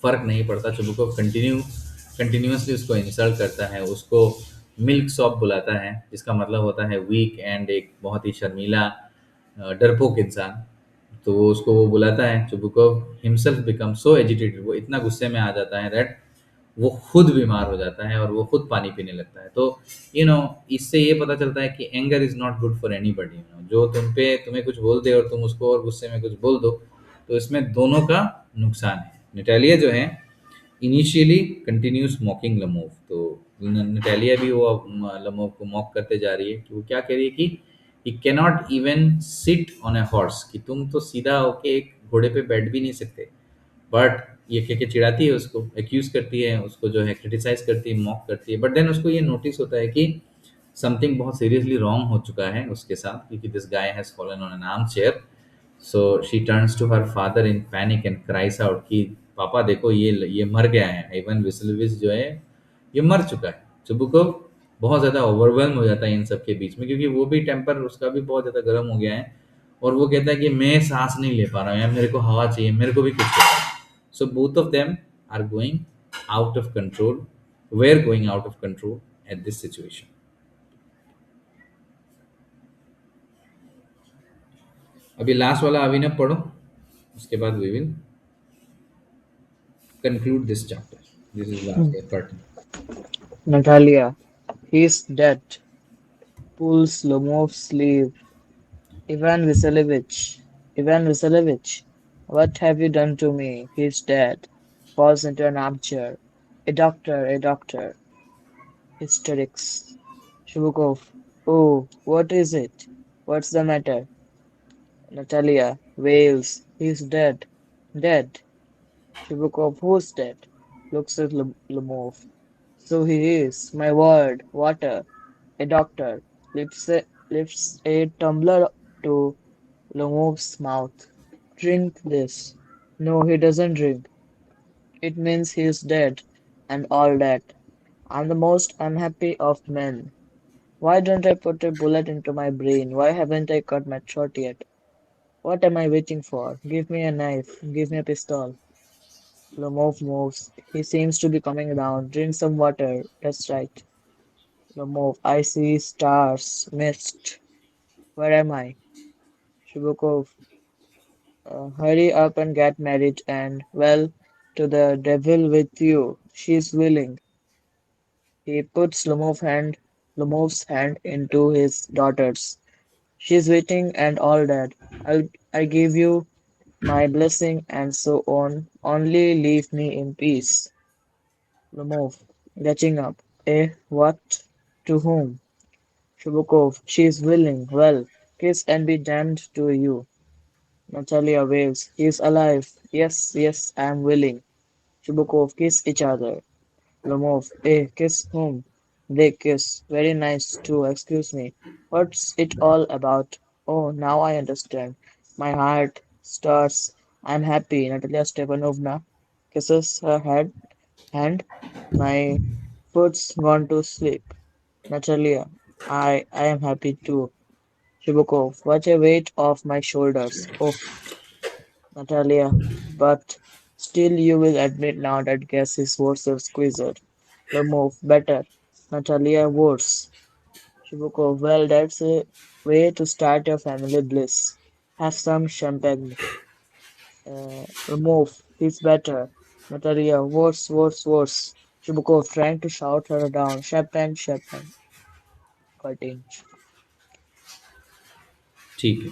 फर्क नहीं पड़ता। चुबुकोव कंटिन्यूसली उसको इंसल्ट करता है, उसको मिल्क सॉप बुलाता है जिसका मतलब होता है वीक एंड एक बहुत ही शर्मीला डरपोक इंसान। तो वो उसको वो बुलाता है। Chubukov himself become so agitated, वो इतना गुस्से में आ जाता है दैट वो खुद बीमार हो जाता है और वो खुद पानी पीने लगता है। तो इससे ये पता चलता है कि anger is not good for anybody. जो तुम्हें कुछ बोल दे और तुम उसको और गुस्से में कुछ बोल दो, तो इसमें दोनों का नुकसान है। नटालिया जो है इनिशियली कंटिन्यूस मॉकिंग लमोव, तो नटालिया भी वो लमोव को मॉक करते जा रही है कि वो क्या कह रही है कि ही cannot even sit on a horse, कि तुम तो सीधा होके एक घोड़े पे बैठ भी नहीं सकते। बट ये कह के चिढ़ाती है उसको, एक्यूज करती है उसको, जो है क्रिटिसाइज करती है, मॉक करती है। बट देन उसको ये नोटिस होता है कि समथिंग बहुत सीरियसली रॉन्ग हो चुका है उसके साथ, क्योंकि this guy has fallen on an armchair. So she turns to her father in panic and cries out कि पापा देखो, ये मर गया है, इवन विसलविस जो है ये मर चुका है। चुबुकव बहुत ज़्यादा ओवरवेल्म हो जाता है इन सब के बीच में, क्योंकि वो भी टेम्पर उसका भी बहुत ज़्यादा गर्म हो गया है। और वो कहता है कि मैं सांस नहीं ले पा रहा हूँ यार, मेरे को हवा चाहिए, मेरे को भी कुछ चाहिए। So both of them are going out of control, were going out of control at this situation. अभी लास्ट वाला अभिनव पढ़ो, उसके बाद we will conclude this chapter. This is last curtain. Natalia, he's dead. Pulls Lomov's sleeve. Ivan Vasilevich, Ivan Vasilevich, what have you done to me? He's dead. Falls into an armchair. A doctor, a doctor. Hysterics. Shubukov, oh, what is it? What's the matter? Natalia wails. He's dead. Dead. Shubukov, who's dead? Looks at Lomov. So he is. My word. Water. A doctor lifts a tumbler to Lomov's mouth. Drink this. No, he doesn't drink. It means he's dead, and all that. I'm the most unhappy of men. Why don't I put a bullet into my brain? Why haven't I cut my throat yet? What am I waiting for? Give me a knife. Give me a pistol. Lomov moves. He seems to be coming down. Drink some water. That's right. Lomov. I see stars. Mist. Where am I? Shubukov. Hurry up and get married and, well, to the devil with you. She's willing. He puts Lomov's hand into his daughter's. She's waiting and all that. I give you my blessing and so on. Only leave me in peace. Lomov, getting up. Eh, what? To whom? Shubukov, she's willing. Well, kiss and be damned to you. Natalia wails. He's alive. Yes, yes, I'm willing. Shubukov kiss each other. Lomov, kiss whom? They kiss. Very nice too, excuse me. What's it all about? Oh, now I understand. My heart starts. I'm happy. Natalia Stepanovna kisses her hand. My foot's gone to sleep. Natalia, I am happy too. Shubukov, what a weight off my shoulders. Oh, Natalia, but still you will admit now that gas is worse than squeezer. Lomov, better. Natalia, worse. Shubukov, well, that's a way to start your family bliss. Have some champagne. Lomov, he's better. Natalia, worse, worse, worse. Shubukov, trying to shout her down. Champagne, champagne. Cutting. ठीक है,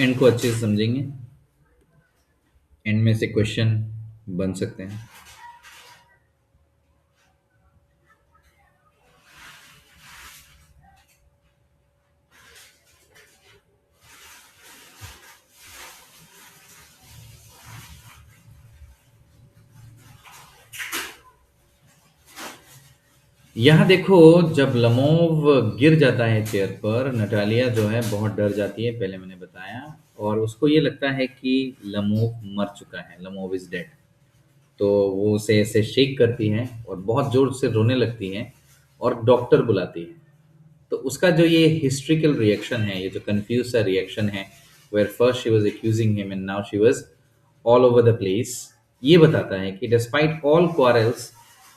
and को अच्छे से समझेंगे। And में से question बन सकते हैं। यहाँ देखो, जब लमोव गिर जाता है चेयर पर, नटालिया जो है बहुत डर जाती है, पहले मैंने बताया, और उसको ये लगता है कि लमोव मर चुका है, लमोव इज डेड। तो वो उसे ऐसे शेक करती है और बहुत जोर से रोने लगती है और डॉक्टर बुलाती है। तो उसका जो ये हिस्ट्रिकल रिएक्शन है, ये जो कंफ्यूज सा रिएक्शन है, where first she was accusing him and now she was all over the place, ये बताता है कि despite all quarrels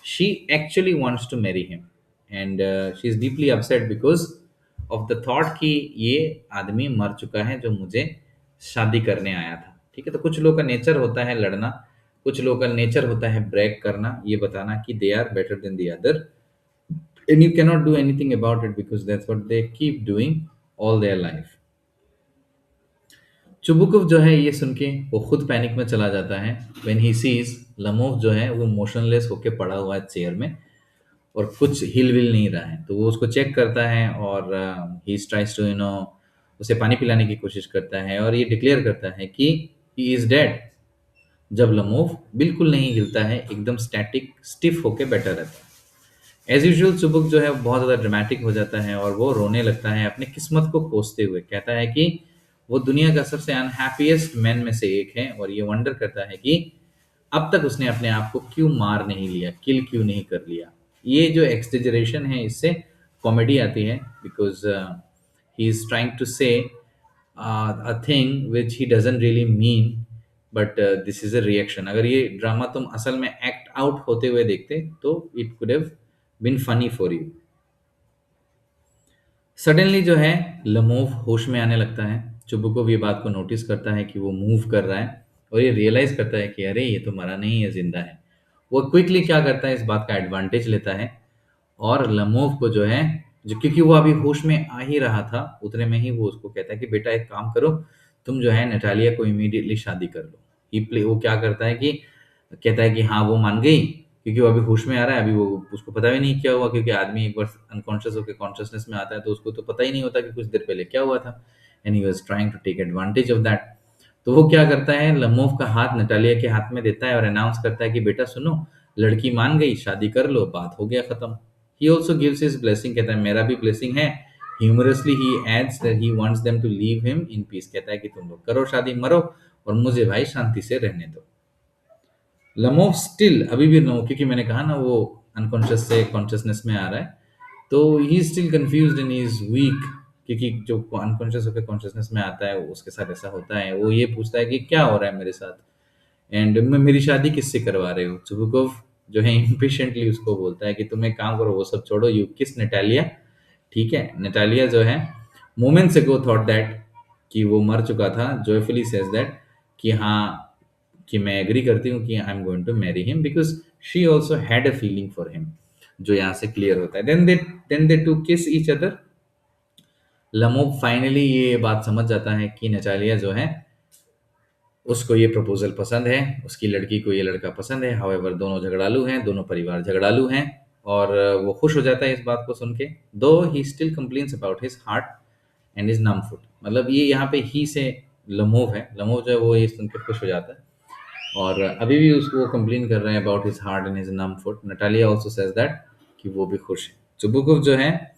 she actually wants to marry him, and she is deeply upset because of the thought कि ये आदमी मर चुका है जो मुझे शादी करने आया था। ठीक है, तो कुछ लोगों का नेचर होता है लड़ना, कुछ लोगों का नेचर होता है ब्रैग करना, ये बताना कि they are better than the other, and you cannot do anything about it because that's what they keep doing all their life. चुबुकुव जो है ये सुन के वो खुद पैनिक में चला जाता है। when he sees लमोव जो है वो मोशनलेस होके पड़ा हुआ है चेयर में, और कुछ हिल विल नहीं रहा है, तो वो उसको चेक करता है और ही ट्राइज टू उसे पानी पिलाने की कोशिश करता है और ये डिक्लेयर करता है कि ही इज डेड। जब लमोव बिल्कुल नहीं हिलता है, एकदम स्टैटिक स्टिफ होके बैठा रहता है। एज यूजुअल चुबुक जो है वो बहुत ज़्यादा ड्रामेटिक हो जाता है और वो रोने लगता है अपने किस्मत को कोसते हुए। कहता है कि वो दुनिया का सबसे अनहैप्पीएस्ट मैन में से एक है और ये वंडर करता है कि अब तक उसने अपने आप को क्यों मार नहीं लिया, किल क्यों नहीं कर लिया। ये जो एक्सटेजरेशन है, इससे कॉमेडी आती है, because he is trying to say a thing which he doesn't really mean, but this is a reaction। अगर ये ड्रामा तुम असल में एक्ट आउट होते हुए देखते तो it could have been funny for you. Suddenly जो है लमोव होश में आने लगता है। चुबुकोव ये बात को नोटिस करता है कि वो मूव कर रहा है और ये रियलाइज करता है कि अरे ये तो मरा नहीं है, जिंदा है। वो क्विकली क्या करता है, इस बात का एडवांटेज लेता है और लमोव को जो है, जो क्योंकि वो अभी होश में आ ही रहा था, उतने में ही वो उसको कहता है कि बेटा एक काम करो, तुम जो है नटालिया को इमीडिएटली शादी कर लो। वो क्या करता है कि कहता है कि हाँ वो मान गई, क्योंकि वो अभी होश में आ रहा है, अभी वो उसको पता भी नहीं क्या हुआ, क्योंकि आदमी एक बार अनकॉन्शियस होकर कॉन्शियसनेस में आता है तो उसको तो पता ही नहीं होता कि कुछ देर पहले क्या हुआ था। And he was trying to take advantage of that. तो वो क्या करता है, लमोव का हाथ नटालिया के हाथ में देता है और अनाउंस करता है कि बेटा सुनो, लड़की मान गई, शादी कर लो, बात हो गया खत्म। He also gives his blessing, कहता है मेरा भी ब्लेसिंग है। Humorously he adds that he wants them to leave him in peace, कहता है कि तुम लोग करो शादी, मरो, और मुझे भाई शांति से रहने दो। लमोव स्टिल अभी भी नो, क्योंकि मैंने कहा ना वो अनकॉन्शियस से कॉन्शियसनेस में आ रहा है, तो he still confused and is weak, क्योंकि जो अनकॉन्शियस होकर कॉन्शियसनेस में आता है उसके साथ ऐसा होता है। वो ये पूछता है कि क्या हो रहा है मेरे साथ, एंड मेरी शादी किससे करवा रहे हो। चुबुकोव जो है इम्पेशेंटली उसको बोलता है कि तुम एक काम करो, वो सब छोड़ो, यू किस नटालिया। ठीक है, नटालिया जो है मोमेंट्स अगो थॉट दैट कि वो मर चुका था, जॉयफुली सेज दैट कि हाँ, कि मैं एग्री करती हूँ कि I am going to marry him because she also had a feeling for him, जो यहाँ से क्लियर होता है। Then they two kiss each other. Lomov finally ये बात समझ जाता है कि नटालिया जो है उसको ये प्रपोजल पसंद है, उसकी लड़की को ये लड़का पसंद है। हाउएवर दोनों झगड़ालू हैं, दोनों परिवार झगड़ालू हैं, और वो खुश हो जाता है इस बात को सुन के। Though he still complains about his heart and his numb foot. मतलब ये यहाँ पे ही से लमोव है, लमोव जो है वो ये सुन के खुश हो जाता है और अभी भी उसको कंप्लेन कर रहे हैं about his heart and his numb foot. Natalia also says that कि वो भी खुश है। चुबुकोव जो है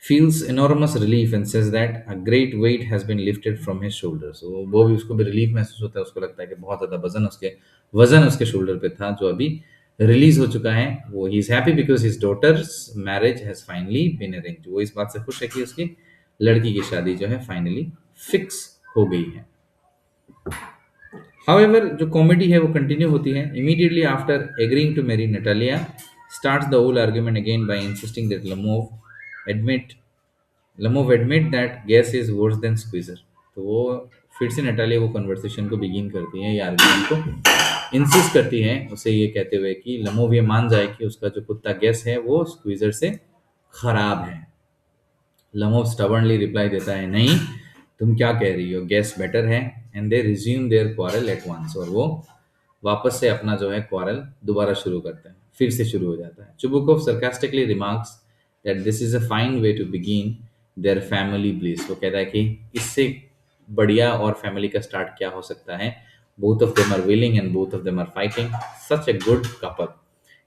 feels enormous relief and says that a great weight has been lifted from his shoulders। so, वो भी उसको भी रिलीफ महसूस होता है, उसको लगता है कि बहुत ज़्यादा वजन उसके शोल्डर पे था जो अभी रिलीज हो चुका है। वो he is happy because his daughter's marriage has finally been arranged. वो इस बात से खुश है कि उसकी लड़की की शादी जो है फाइनली फिक्स हो गई है। However, जो कॉमेडी है वो कंटिन्यू होती है। Immediately after agreeing to marry Natalia, starts the whole argument again by insisting that admit Lamov admit that gas is worse than squeezer। तो वो फिर से नटालिया वो कन्वर्सेशन को बिगिन करती है, या आर्ग्यूमेंट को इंसिस्ट करती है उसे ये कहते हुए कि लमोव ये मान जाए कि उसका जो कुत्ता गैस है वो स्क्वीजर से खराब है। लमोव स्टबर्नली रिप्लाई देता है नहीं, तुम क्या कह रही हो, गैस बेटर है। And they resume their quarrel at once, और वो वापस से अपना जो है क्वारल दोबारा शुरू करते हैं, फिर से शुरू हो जाता है। Chubukov sarcastically remarks that this is a fine way to begin their family bliss। वो कहता है कि इससे बढ़िया और फैमिली का स्टार्ट क्या हो सकता है। Both of them are willing and both of them are fighting, such a good couple.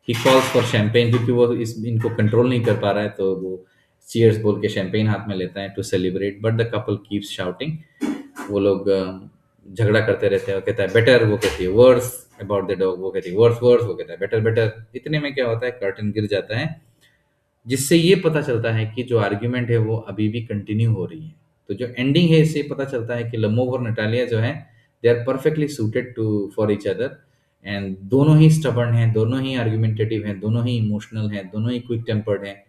He calls for champagne, क्योंकि वो इनको कंट्रोल नहीं कर पा रहा है, तो वो चीयर्स बोल के शैंपेन हाथ में लेता है to celebrate, but the couple keeps shouting. वो लोग झगड़ा करते रहते हैं। वो कहता है बेटर, वो कहती है वर्स अबाउट द डॉग, वो कहती है वर्स वर्स, वो कहता है बेटर बेटर। इतने में क्या होता है, कर्टन गिर जाता है, जिससे ये पता चलता है कि जो आर्ग्यूमेंट है वो अभी भी कंटिन्यू हो रही है। तो जो एंडिंग है इससे पता चलता है कि लमोव और नटालिया जो है they are perfectly suited to for each other, and दोनों ही स्टबर्न हैं, दोनों ही आर्ग्यूमेंटेटिव हैं, दोनों ही इमोशनल हैं, दोनों ही क्विक टेम्पर्ड हैं।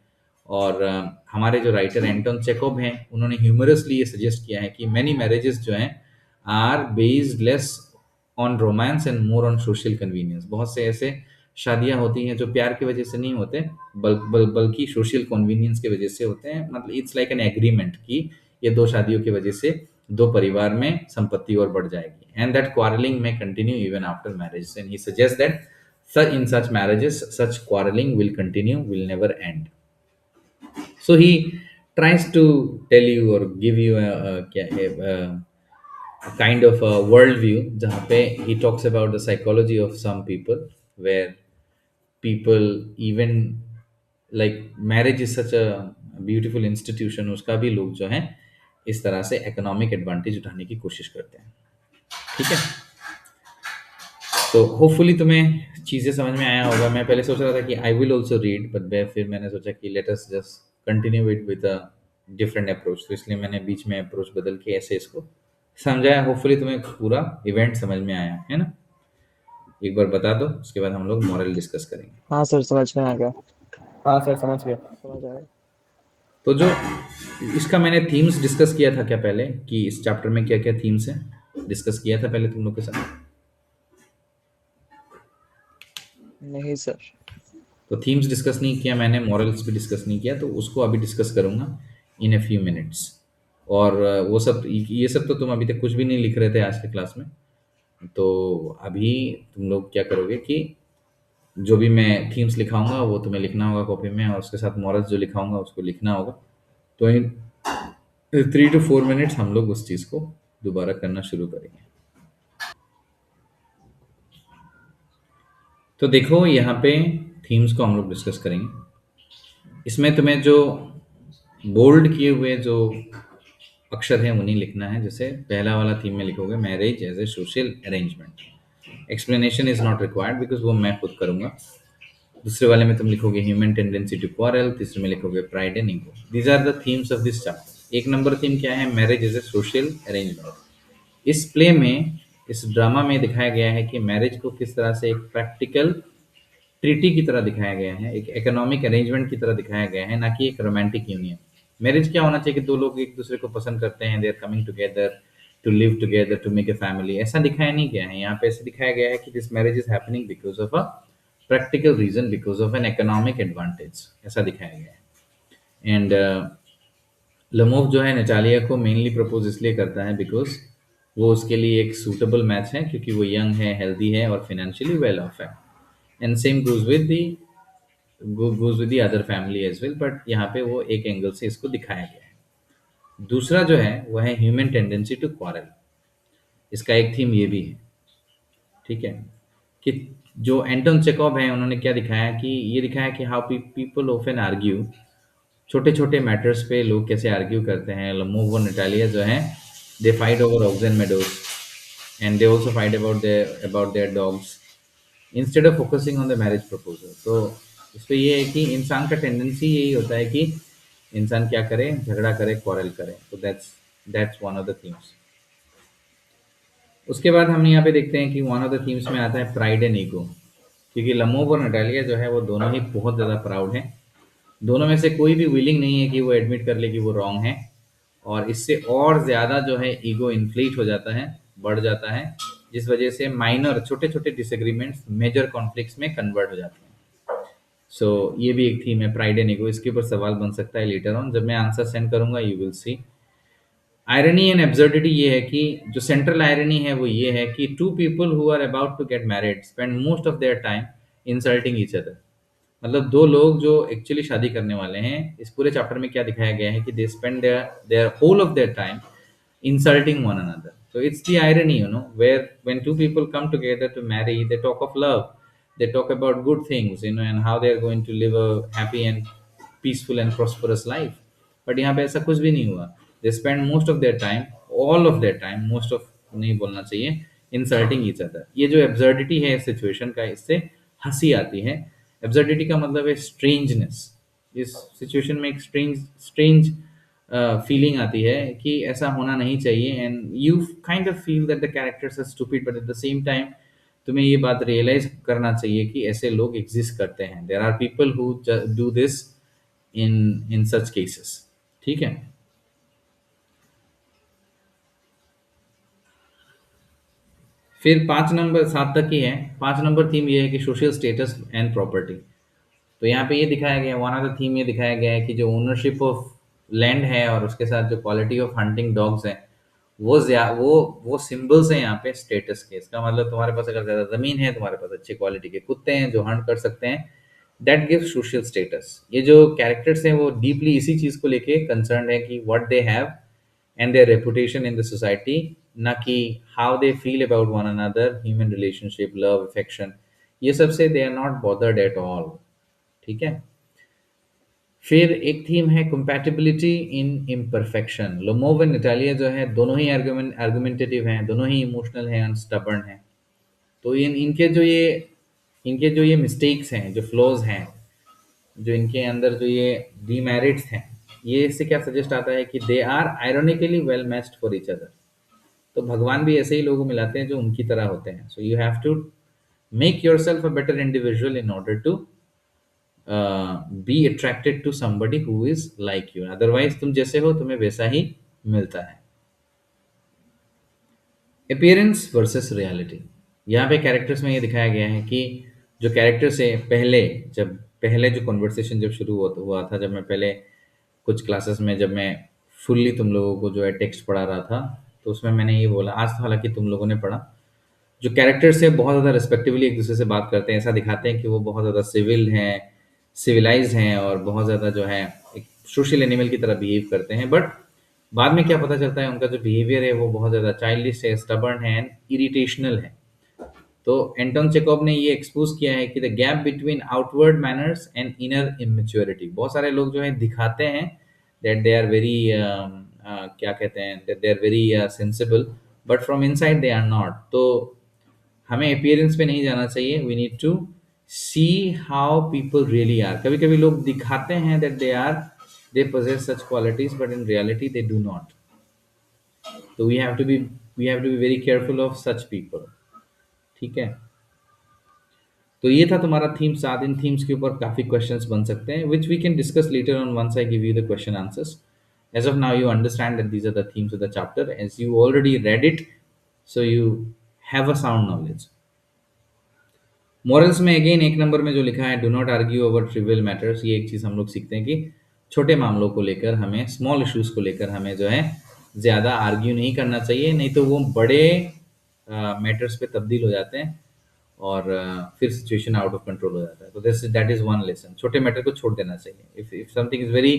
और हमारे जो राइटर एंटोन चेकोव हैं, उन्होंने ह्यूमरसली ये सजेस्ट किया है कि मैनी मैरिजेस जो हैं are based less on romance and more on social convenience. बहुत से ऐसे शादियां होती हैं जो प्यार की वजह से नहीं होते, बल्कि सोशल कन्वीनियंस की वजह से होते हैं। मतलब इट्स लाइक एन एग्रीमेंट कि ये दो शादियों की वजह से दो परिवार में संपत्ति और बढ़ जाएगी, एंड दैट क्वारलिंग में continue even after marriage. And he suggest that such in such marriages such quarreling will continue, will never end. So he tries to tell you or give you a kind of a worldview जहाँ पे he talks about the psychology of some people, where people even like marriage is such a beautiful institution, उसका भी लोग जो हैं इस तरह से इकोनॉमिक एडवांटेज उठाने की कोशिश करते हैं। ठीक है, तो होपफुली तुम्हें चीज़ें समझ में आया होगा। मैं पहले सोच रहा था कि I will also read, but फिर मैंने सोचा कि let us just continue it with a different approach, तो इसलिए मैंने बीच में अप्रोच बदल के ऐसे इसको समझाया। होपफुली तुम्हें पूरा इवेंट समझ में आया है ना। एक बार बता दो, उसके बाद हम लोग मॉरल डिस्कस करेंगे। हाँ सर, समझ में आ गया। हाँ सर, समझ गया। समझ आया। तो जो इसका मैंने थीम्स डिस्कस किया था क्या पहले, कि इस चैप्टर में क्या क्या थीम्स हैं, डिस्कस किया था पहले तुम लोग के साथ? नहीं सर। तो थीम्स डिस्कस नहीं किया मैंने, मॉरल्स भी डिस्कस नहीं किया, तो उसको अभी डिस्कस करूंगा इन अ फ्यू मिनट्स। और वो सब, ये सब तो तुम अभी तक कुछ भी नहीं लिख रहे थे आज के क्लास में, तो अभी तुम लोग क्या करोगे कि जो भी मैं थीम्स लिखाऊंगा वो तुम्हें लिखना होगा कॉपी में, और उसके साथ मॉरल्स जो लिखाऊंगा उसको लिखना होगा। तो इन 3 to 4 मिनट्स हम लोग उस चीज़ को दोबारा करना शुरू करेंगे। तो देखो यहाँ पे थीम्स को हम लोग डिस्कस करेंगे। इसमें तुम्हें जो बोल्ड किए हुए जो अक्षर हैं उन्हीं लिखना है। जैसे पहला वाला थीम में लिखोगे marriage as a social arrangement, explanation is not required because वो मैं खुद करूंगा। दूसरे वाले में तुम लिखोगे ह्यूमन टेंडेंसी टू क्वारल, तीसरे में लिखोगे pride and ego. These are the themes of this chapter. एक नंबर थीम क्या है? Marriage as a social arrangement. इस प्ले में, इस ड्रामा में दिखाया गया है कि मैरिज को किस तरह से एक प्रैक्टिकल ट्रीटी की तरह दिखाया गया है, एक इकोनॉमिक अरेंजमेंट की तरह दिखाया गया है, ना कि एक रोमांटिक यूनियन। मैरिज क्या होना चाहिए कि दो लोग एक दूसरे को पसंद करते हैं, they are coming together to live together to make a family. ऐसा दिखाया नहीं गया है यहाँ पे। ऐसे दिखाया गया है कि this marriage is happening because of a practical reason, because of an economic advantage, ऐसा दिखाया गया है। एंड लमोव जो है नटालिया को मेनली प्रपोज इसलिए करता है बिकॉज वो उसके लिए एक सूटेबल मैच है, क्योंकि वो यंग है, हेल्दी है और फाइनेंशियली वेल ऑफ है। And same goes with the other family as well, but यहाँ पे वो एक एंगल से इसको दिखाया गया है। दूसरा जो है वो है ह्यूमन टेंडेंसी टू क्वारल। इसका एक थीम ये भी है, ठीक है, कि जो एंटन चेकॉव है उन्होंने क्या दिखाया, कि ये दिखाया कि हाउ पीपल ऑफन आर्ग्यू, छोटे छोटे मैटर्स पे लोग कैसे आर्ग्यू करते हैं। लमोव और नटालिया जो हैं, they fight over Oxen Meadows and they also fight about their dogs instead of focusing on the marriage proposal. तो इस पर यह है कि इंसान का टेंडेंसी यही होता है कि इंसान क्या करे, झगड़ा करे, क्वारल करे। तो that's one of the themes. उसके बाद हम यहाँ पे देखते हैं कि वन ऑफ द थीम्स में आता है प्राइड एंड ईगो, क्योंकि लमोव और नटालिया जो है वो दोनों ही बहुत ज़्यादा प्राउड हैं। दोनों में से कोई भी विलिंग नहीं है कि वो एडमिट कर ले कि वो रॉन्ग है, और इससे और ज़्यादा जो है ईगो इन्फ्लेट हो जाता है, बढ़ जाता है, जिस वजह से माइनर छोटे छोटे डिसएग्रीमेंट्स मेजर कॉन्फ्लिक्ट्स में कन्वर्ट हो जाते हैं। सो ये भी एक थीम है, प्राइड एंड ईगो। इसके ऊपर सवाल बन सकता है लेटर ऑन, जब मैं आंसर सेंड करूंगा you will see. Irony and absurdity ये है कि जो सेंट्रल आयरनी है वो ये है कि two people who are about to get married spend most of their time insulting each other. मतलब दो लोग जो एक्चुअली शादी करने वाले हैं, इस पूरे चैप्टर में क्या दिखाया गया है कि they spend their whole of their time insulting one another. So it's the irony, where when two people come together to marry, they talk of love, they talk about good things, and how they are going to live a happy and peaceful and prosperous life. But यहाँ पे ऐसा कुछ भी नहीं हुआ। They spend most of their time, all of their time, most of नहीं बोलना चाहिए, insulting each other. ये जो absurdity है इस situation का, इससे हंसी आती है। Absurdity का मतलब है strangeness। इस सिचुएशन में एक स्ट्रेंज फीलिंग आती है कि ऐसा होना नहीं चाहिए, and you kind of feel that the characters are stupid, but at the same time तुम्हें ये बात रियलाइज करना चाहिए कि ऐसे लोग एग्जिस्ट करते हैं। There are people who do this in such cases. ठीक है, फिर 5 नंबर 7 तक ही है। 5 नंबर थीम ये है कि सोशल स्टेटस एंड प्रॉपर्टी। तो यहाँ पे ये दिखाया गया, वन ऑफ द थीम ये दिखाया गया है कि जो ओनरशिप ऑफ लैंड है और उसके साथ जो क्वालिटी ऑफ हंटिंग डॉग्स है वो सिंबल्स हैं यहाँ पे स्टेटस के। इसका मतलब तुम्हारे पास अगर ज़्यादा ज़मीन है, तुम्हारे पास अच्छी क्वालिटी के कुत्ते हैं जो हंट कर सकते हैं, दैट गिव्स सोशल स्टेटस। ये जो कैरेक्टर्स हैं वो डीपली इसी चीज़ को लेके कंसर्न है कि what they have and their reputation in the society, ना कि how they feel about one another, human relationship, love, affection, ये सब से they are not bothered at all. ठीक है। फिर एक थीम है compatibility in imperfection. Lomov and Natalia जो है दोनों ही आर्गुमेंटेटिव हैं, दोनों ही इमोशनल हैं एंड स्टबर्न हैं। तो इनके जो ये मिस्टेक्स हैं, जो फ्लॉज हैं, जो इनके अंदर जो ये डीमेरिट्स हैं, ये इससे क्या सजेस्ट आता है कि they are ironically well matched for each other. तो भगवान भी ऐसे ही लोगों को मिलाते हैं जो उनकी तरह होते हैं। So you have to make yourself a better individual in order to be attracted to somebody who is like you. Otherwise तुम जैसे हो तुम्हें वैसा ही मिलता है। Appearance versus reality. यहाँ पे कैरेक्टर्स में ये दिखाया गया है कि जो कैरेक्टर्स है, पहले जो कन्वर्सेशन जब शुरू हुआ था, जब मैं पहले कुछ क्लासेस में जब मैं फुल्ली तुम लोगों को जो है टेक्स्ट पढ़ा रहा था, तो उसमें मैंने ये बोला, आज तो हालांकि तुम लोगों ने पढ़ा, जो कैरेक्टर्स है बहुत ज़्यादा रिस्पेक्टिवली एक दूसरे से बात करते हैं, ऐसा दिखाते हैं कि वो बहुत ज़्यादा सिविलाइज हैं और बहुत ज़्यादा जो है एक सोशल एनिमल की तरह बिहेव करते हैं। बट बाद में क्या पता चलता है, उनका जो बिहेवियर है वो बहुत ज़्यादा चाइल्डिश है, स्टबर्न है एंड इरिटेशनल है। तो एंटोन चेकॉव ने ये एक्सपोज किया है कि the gap between outward manners and inner immaturity. बहुत सारे लोग जो है दिखाते हैं दैट दे आर वेरी क्या कहते हैं, that they are very sensible, but from inside they are not. तो हमें अपीयरेंस पे नहीं जाना चाहिए, we need to see how people really are. कभी कभी लोग दिखाते हैं that they possess such qualities, but in reality they do not. तो we have to be very careful of such people। ठीक है। तो ये था तुम्हारा थीम 7। इन थीम्स के ऊपर काफी क्वेश्चंस बन सकते हैं, which we can discuss later on once I give you the question answers. As of now you understand that these are the themes of the chapter, as you already read it, so you have a sound knowledge। Morals में again 1 number में जो लिखा है, do not argue over trivial matters. ये एक चीज़ हम लोग सीखते हैं कि छोटे मामलों को लेकर हमें, स्मॉल इश्यूज को लेकर हमें जो है ज़्यादा आर्ग्यू नहीं करना चाहिए, नहीं तो वो बड़े मैटर्स पे तब्दील हो जाते हैं और फिर सिचुएशन आउट ऑफ कंट्रोल हो जाता है। तो दैट इज़ वन लेसन, छोटे मैटर को छोड़ देना चाहिए। If something is very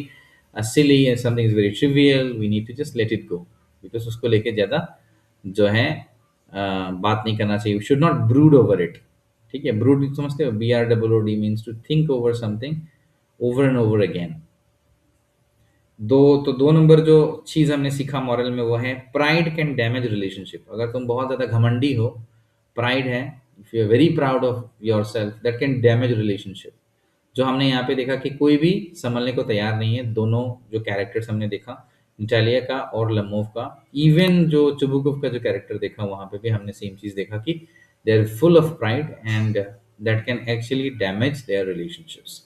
silly, something is very trivial, we need to just let it go, because उसको लेके ज़्यादा जो है बात नहीं करना चाहिए। We should not brood over it. ठीक है। ब्रूड समझते हो, BROOD means to think over something over and over again. 2 नंबर जो चीज हमने सीखा मॉरल में वो है, प्राइड कैन डैमेज रिलेशनशिप। अगर तुम बहुत ज्यादा घमंडी हो, प्राइड है, if you are very proud of yourself, that can damage relationship. जो हमने यहाँ पे देखा कि कोई भी संभलने को तैयार नहीं है। दोनों जो कैरेक्टर्स हमने देखा, नटालिया का और लमोव का, इवन जो चुबुकोव का जो कैरेक्टर देखा, वहां पे भी हमने सेम चीज देखा कि they are full of pride and that can actually damage their relationships.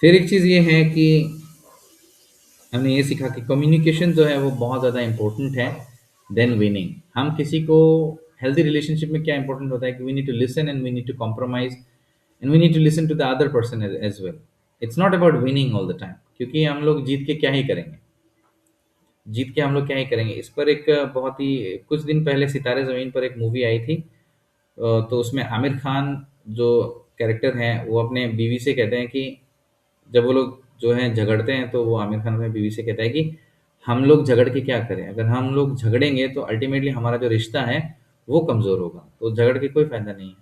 फिर एक चीज ये है कि हमने ये सीखा कि कम्युनिकेशन जो है वो बहुत ज़्यादा इंपॉर्टेंट है देन विनिंग। हम किसी को, हेल्दी रिलेशनशिप में क्या इंपॉर्टेंट होता है कि we need to listen and we need to compromise and we need to listen to the other person as well. It's not about winning all the time, क्योंकि हम लोग जीत के क्या ही करेंगे, जीत के हम लोग क्या ही करेंगे। इस पर एक बहुत ही कुछ दिन पहले सितारे ज़मीन पर एक मूवी आई थी, तो उसमें आमिर खान जो कैरेक्टर हैं वो अपने बीवी से कहते हैं कि जब वो लोग जो हैं झगड़ते हैं, तो वो आमिर खान अपनी बीवी से कहता है कि हम लोग झगड़ के क्या करें, अगर हम लोग झगड़ेंगे तो अल्टीमेटली हमारा जो रिश्ता है वो कमज़ोर होगा, तो झगड़ के कोई फ़ायदा नहीं है।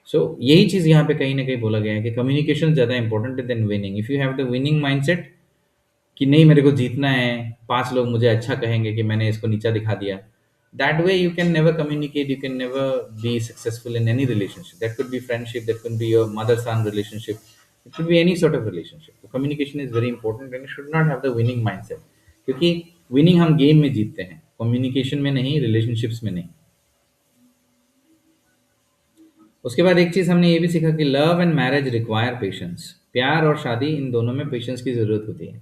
सो यही चीज़ यहाँ पे कहीं ना कहीं बोला गया है कि कम्युनिकेशन ज़्यादा इंपॉर्टेंट है then winning. If you have the winning mindset कि नहीं मेरे को जीतना है, 5 लोग मुझे अच्छा कहेंगे कि मैंने इसको नीचा दिखा दिया, that way you can never communicate, you can never be successful in any relationship. That could be friendship, that could be your mother son relationship, it could be any sort of relationship. So communication is very important and you should not have the winning mindset, क्योंकि winning हम game में जीतते हैं, communication में नहीं, relationships में नहीं। उसके बाद एक चीज हमने ये भी सीखा कि love and marriage require patience. प्यार और शादी, इन दोनों में पेशेंस की जरूरत होती है,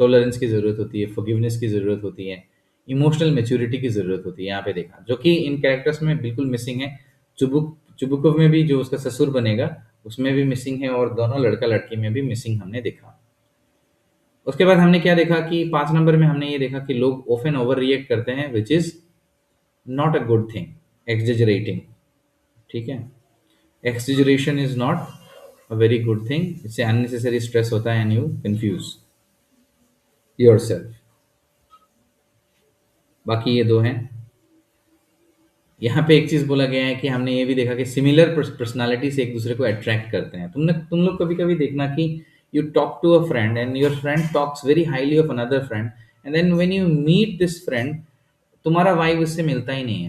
टॉलरेंस की ज़रूरत होती है, फॉरगिवनेस की ज़रूरत होती है, इमोशनल मैच्योरिटी की ज़रूरत होती है। यहाँ पे देखा, जो कि इन कैरेक्टर्स में बिल्कुल मिसिंग है। चुबुकोव में भी जो उसका ससुर बनेगा उसमें भी मिसिंग है, और दोनों लड़का लड़की में भी मिसिंग हमने देखा। उसके बाद हमने क्या देखा कि 5 नंबर में हमने ये देखा कि लोग ऑफन ओवर रिएक्ट करते हैं, which is not a good thing, exaggerating. ठीक है, exaggeration is not a very good thing, इससे अननेसेसरी स्ट्रेस होता है एंड यू कंफ्यूज योरसेल्फ। बाकी ये दो हैं। यहाँ पे एक चीज बोला गया है कि हमने ये भी देखा कि सिमिलर पर्सनालिटी से एक दूसरे को अट्रैक्ट करते हैं। तुम लोग कभी कभी देखना कि you talk to a friend and your friend talks very highly of another friend, and then when you meet this friend, तुम्हारा वाइब उससे मिलता ही नहीं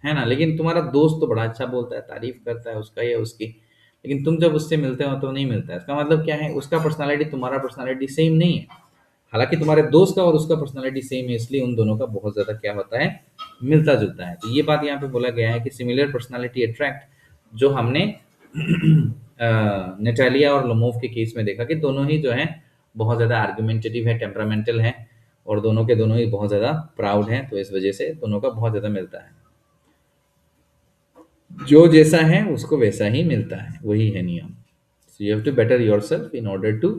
है ना। लेकिन तुम्हारा दोस्त तो बड़ा अच्छा बोलता है, तारीफ करता है उसका या उसकी, लेकिन तुम जब उससे मिलते हो तो नहीं मिलता है। इसका मतलब क्या है, उसका पर्सनालिटी तुम्हारा पर्सनालिटी सेम नहीं है। हालांकि तुम्हारे दोस्त का और उसका पर्सनालिटी सेम है, इसलिए उन दोनों का बहुत ज्यादा क्या होता है, मिलता जुलता है। तो ये बात यहाँ पे बोला गया है कि सिमिलर पर्सनालिटी अट्रैक्ट, जो हमने नेटालिया और लोमोव के केस में देखा कि दोनों ही जो है बहुत ज्यादा आर्गुमेंटेटिव है, टेम्परामेंटल है, और दोनों के दोनों ही बहुत ज्यादा प्राउड हैं, तो इस वजह से दोनों का बहुत ज्यादा मिलता है। जो जैसा है उसको वैसा ही मिलता है, वही है नियम। So you have to better yourself in order to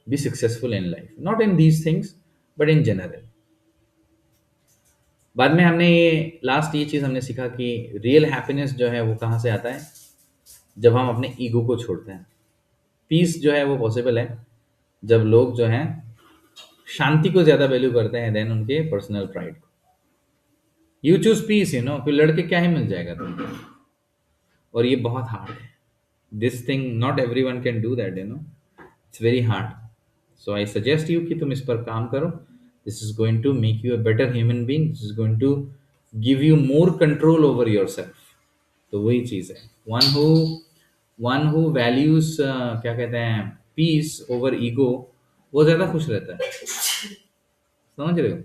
be successful in life, not in these things but in general. बाद में हमने ये लास्ट ये चीज हमने सीखा कि रियल हैप्पीनेस जो है वो कहाँ से आता है, जब हम अपने ईगो को छोड़ते हैं। पीस जो है वो पॉसिबल है जब लोग जो हैं शांति को ज्यादा वैल्यू करते हैं देन उनके पर्सनल प्राइड को। You choose peace, you know, फिर लड़के क्या ही मिल जाएगा तुमको, और ये बहुत हार्ड है। This thing not everyone can do that, you know, it's very hard. So I suggest you कि तुम इस पर काम करो। This is going to make you a better human being, this is going to give you more control over yourself. तो वही चीज है, वन हु वैल्यूज क्या कहते हैं, पीस ओवर ईगो, वो ज्यादा खुश रहता है। समझ रहे हो।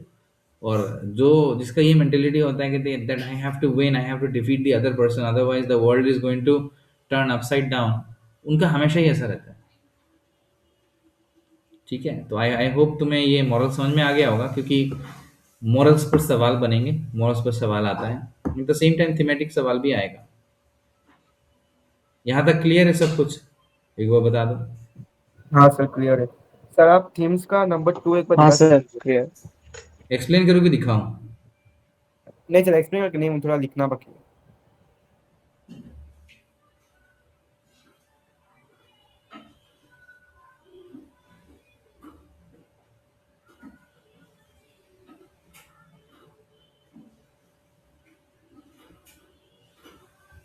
और जो जिसका ये मेंटेलिटी होता है कि that I have to win, I have to defeat the other person, otherwise the world is going to turn upside down, उनका हमेशा ही ऐसा रहता है। ठीक है, तो आई आई होप तुम्हें ये मॉरल समझ में आ गया होगा, क्योंकि मॉरल्स पर सवाल बनेंगे, मॉरल्स पर सवाल आता है, eight the same time thematic सवाल भी आएगा। यहाँ तक क्लियर है सब कुछ, एक बार बता दो। हाँ सर, क्लियर है। सर आप थीम्स का नंबर 2 एक बार हाँ दिखा सर, सकते हैं? क्लियर। एक्सप्लेन करो कि दिखाऊं। नहीं सर, एक्सप्लेन करके नहीं, थोड़ा लिखना बाकी है।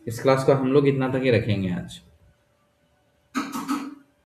इस क्लास को हम लोग इतना तक ही रखेंगे आज।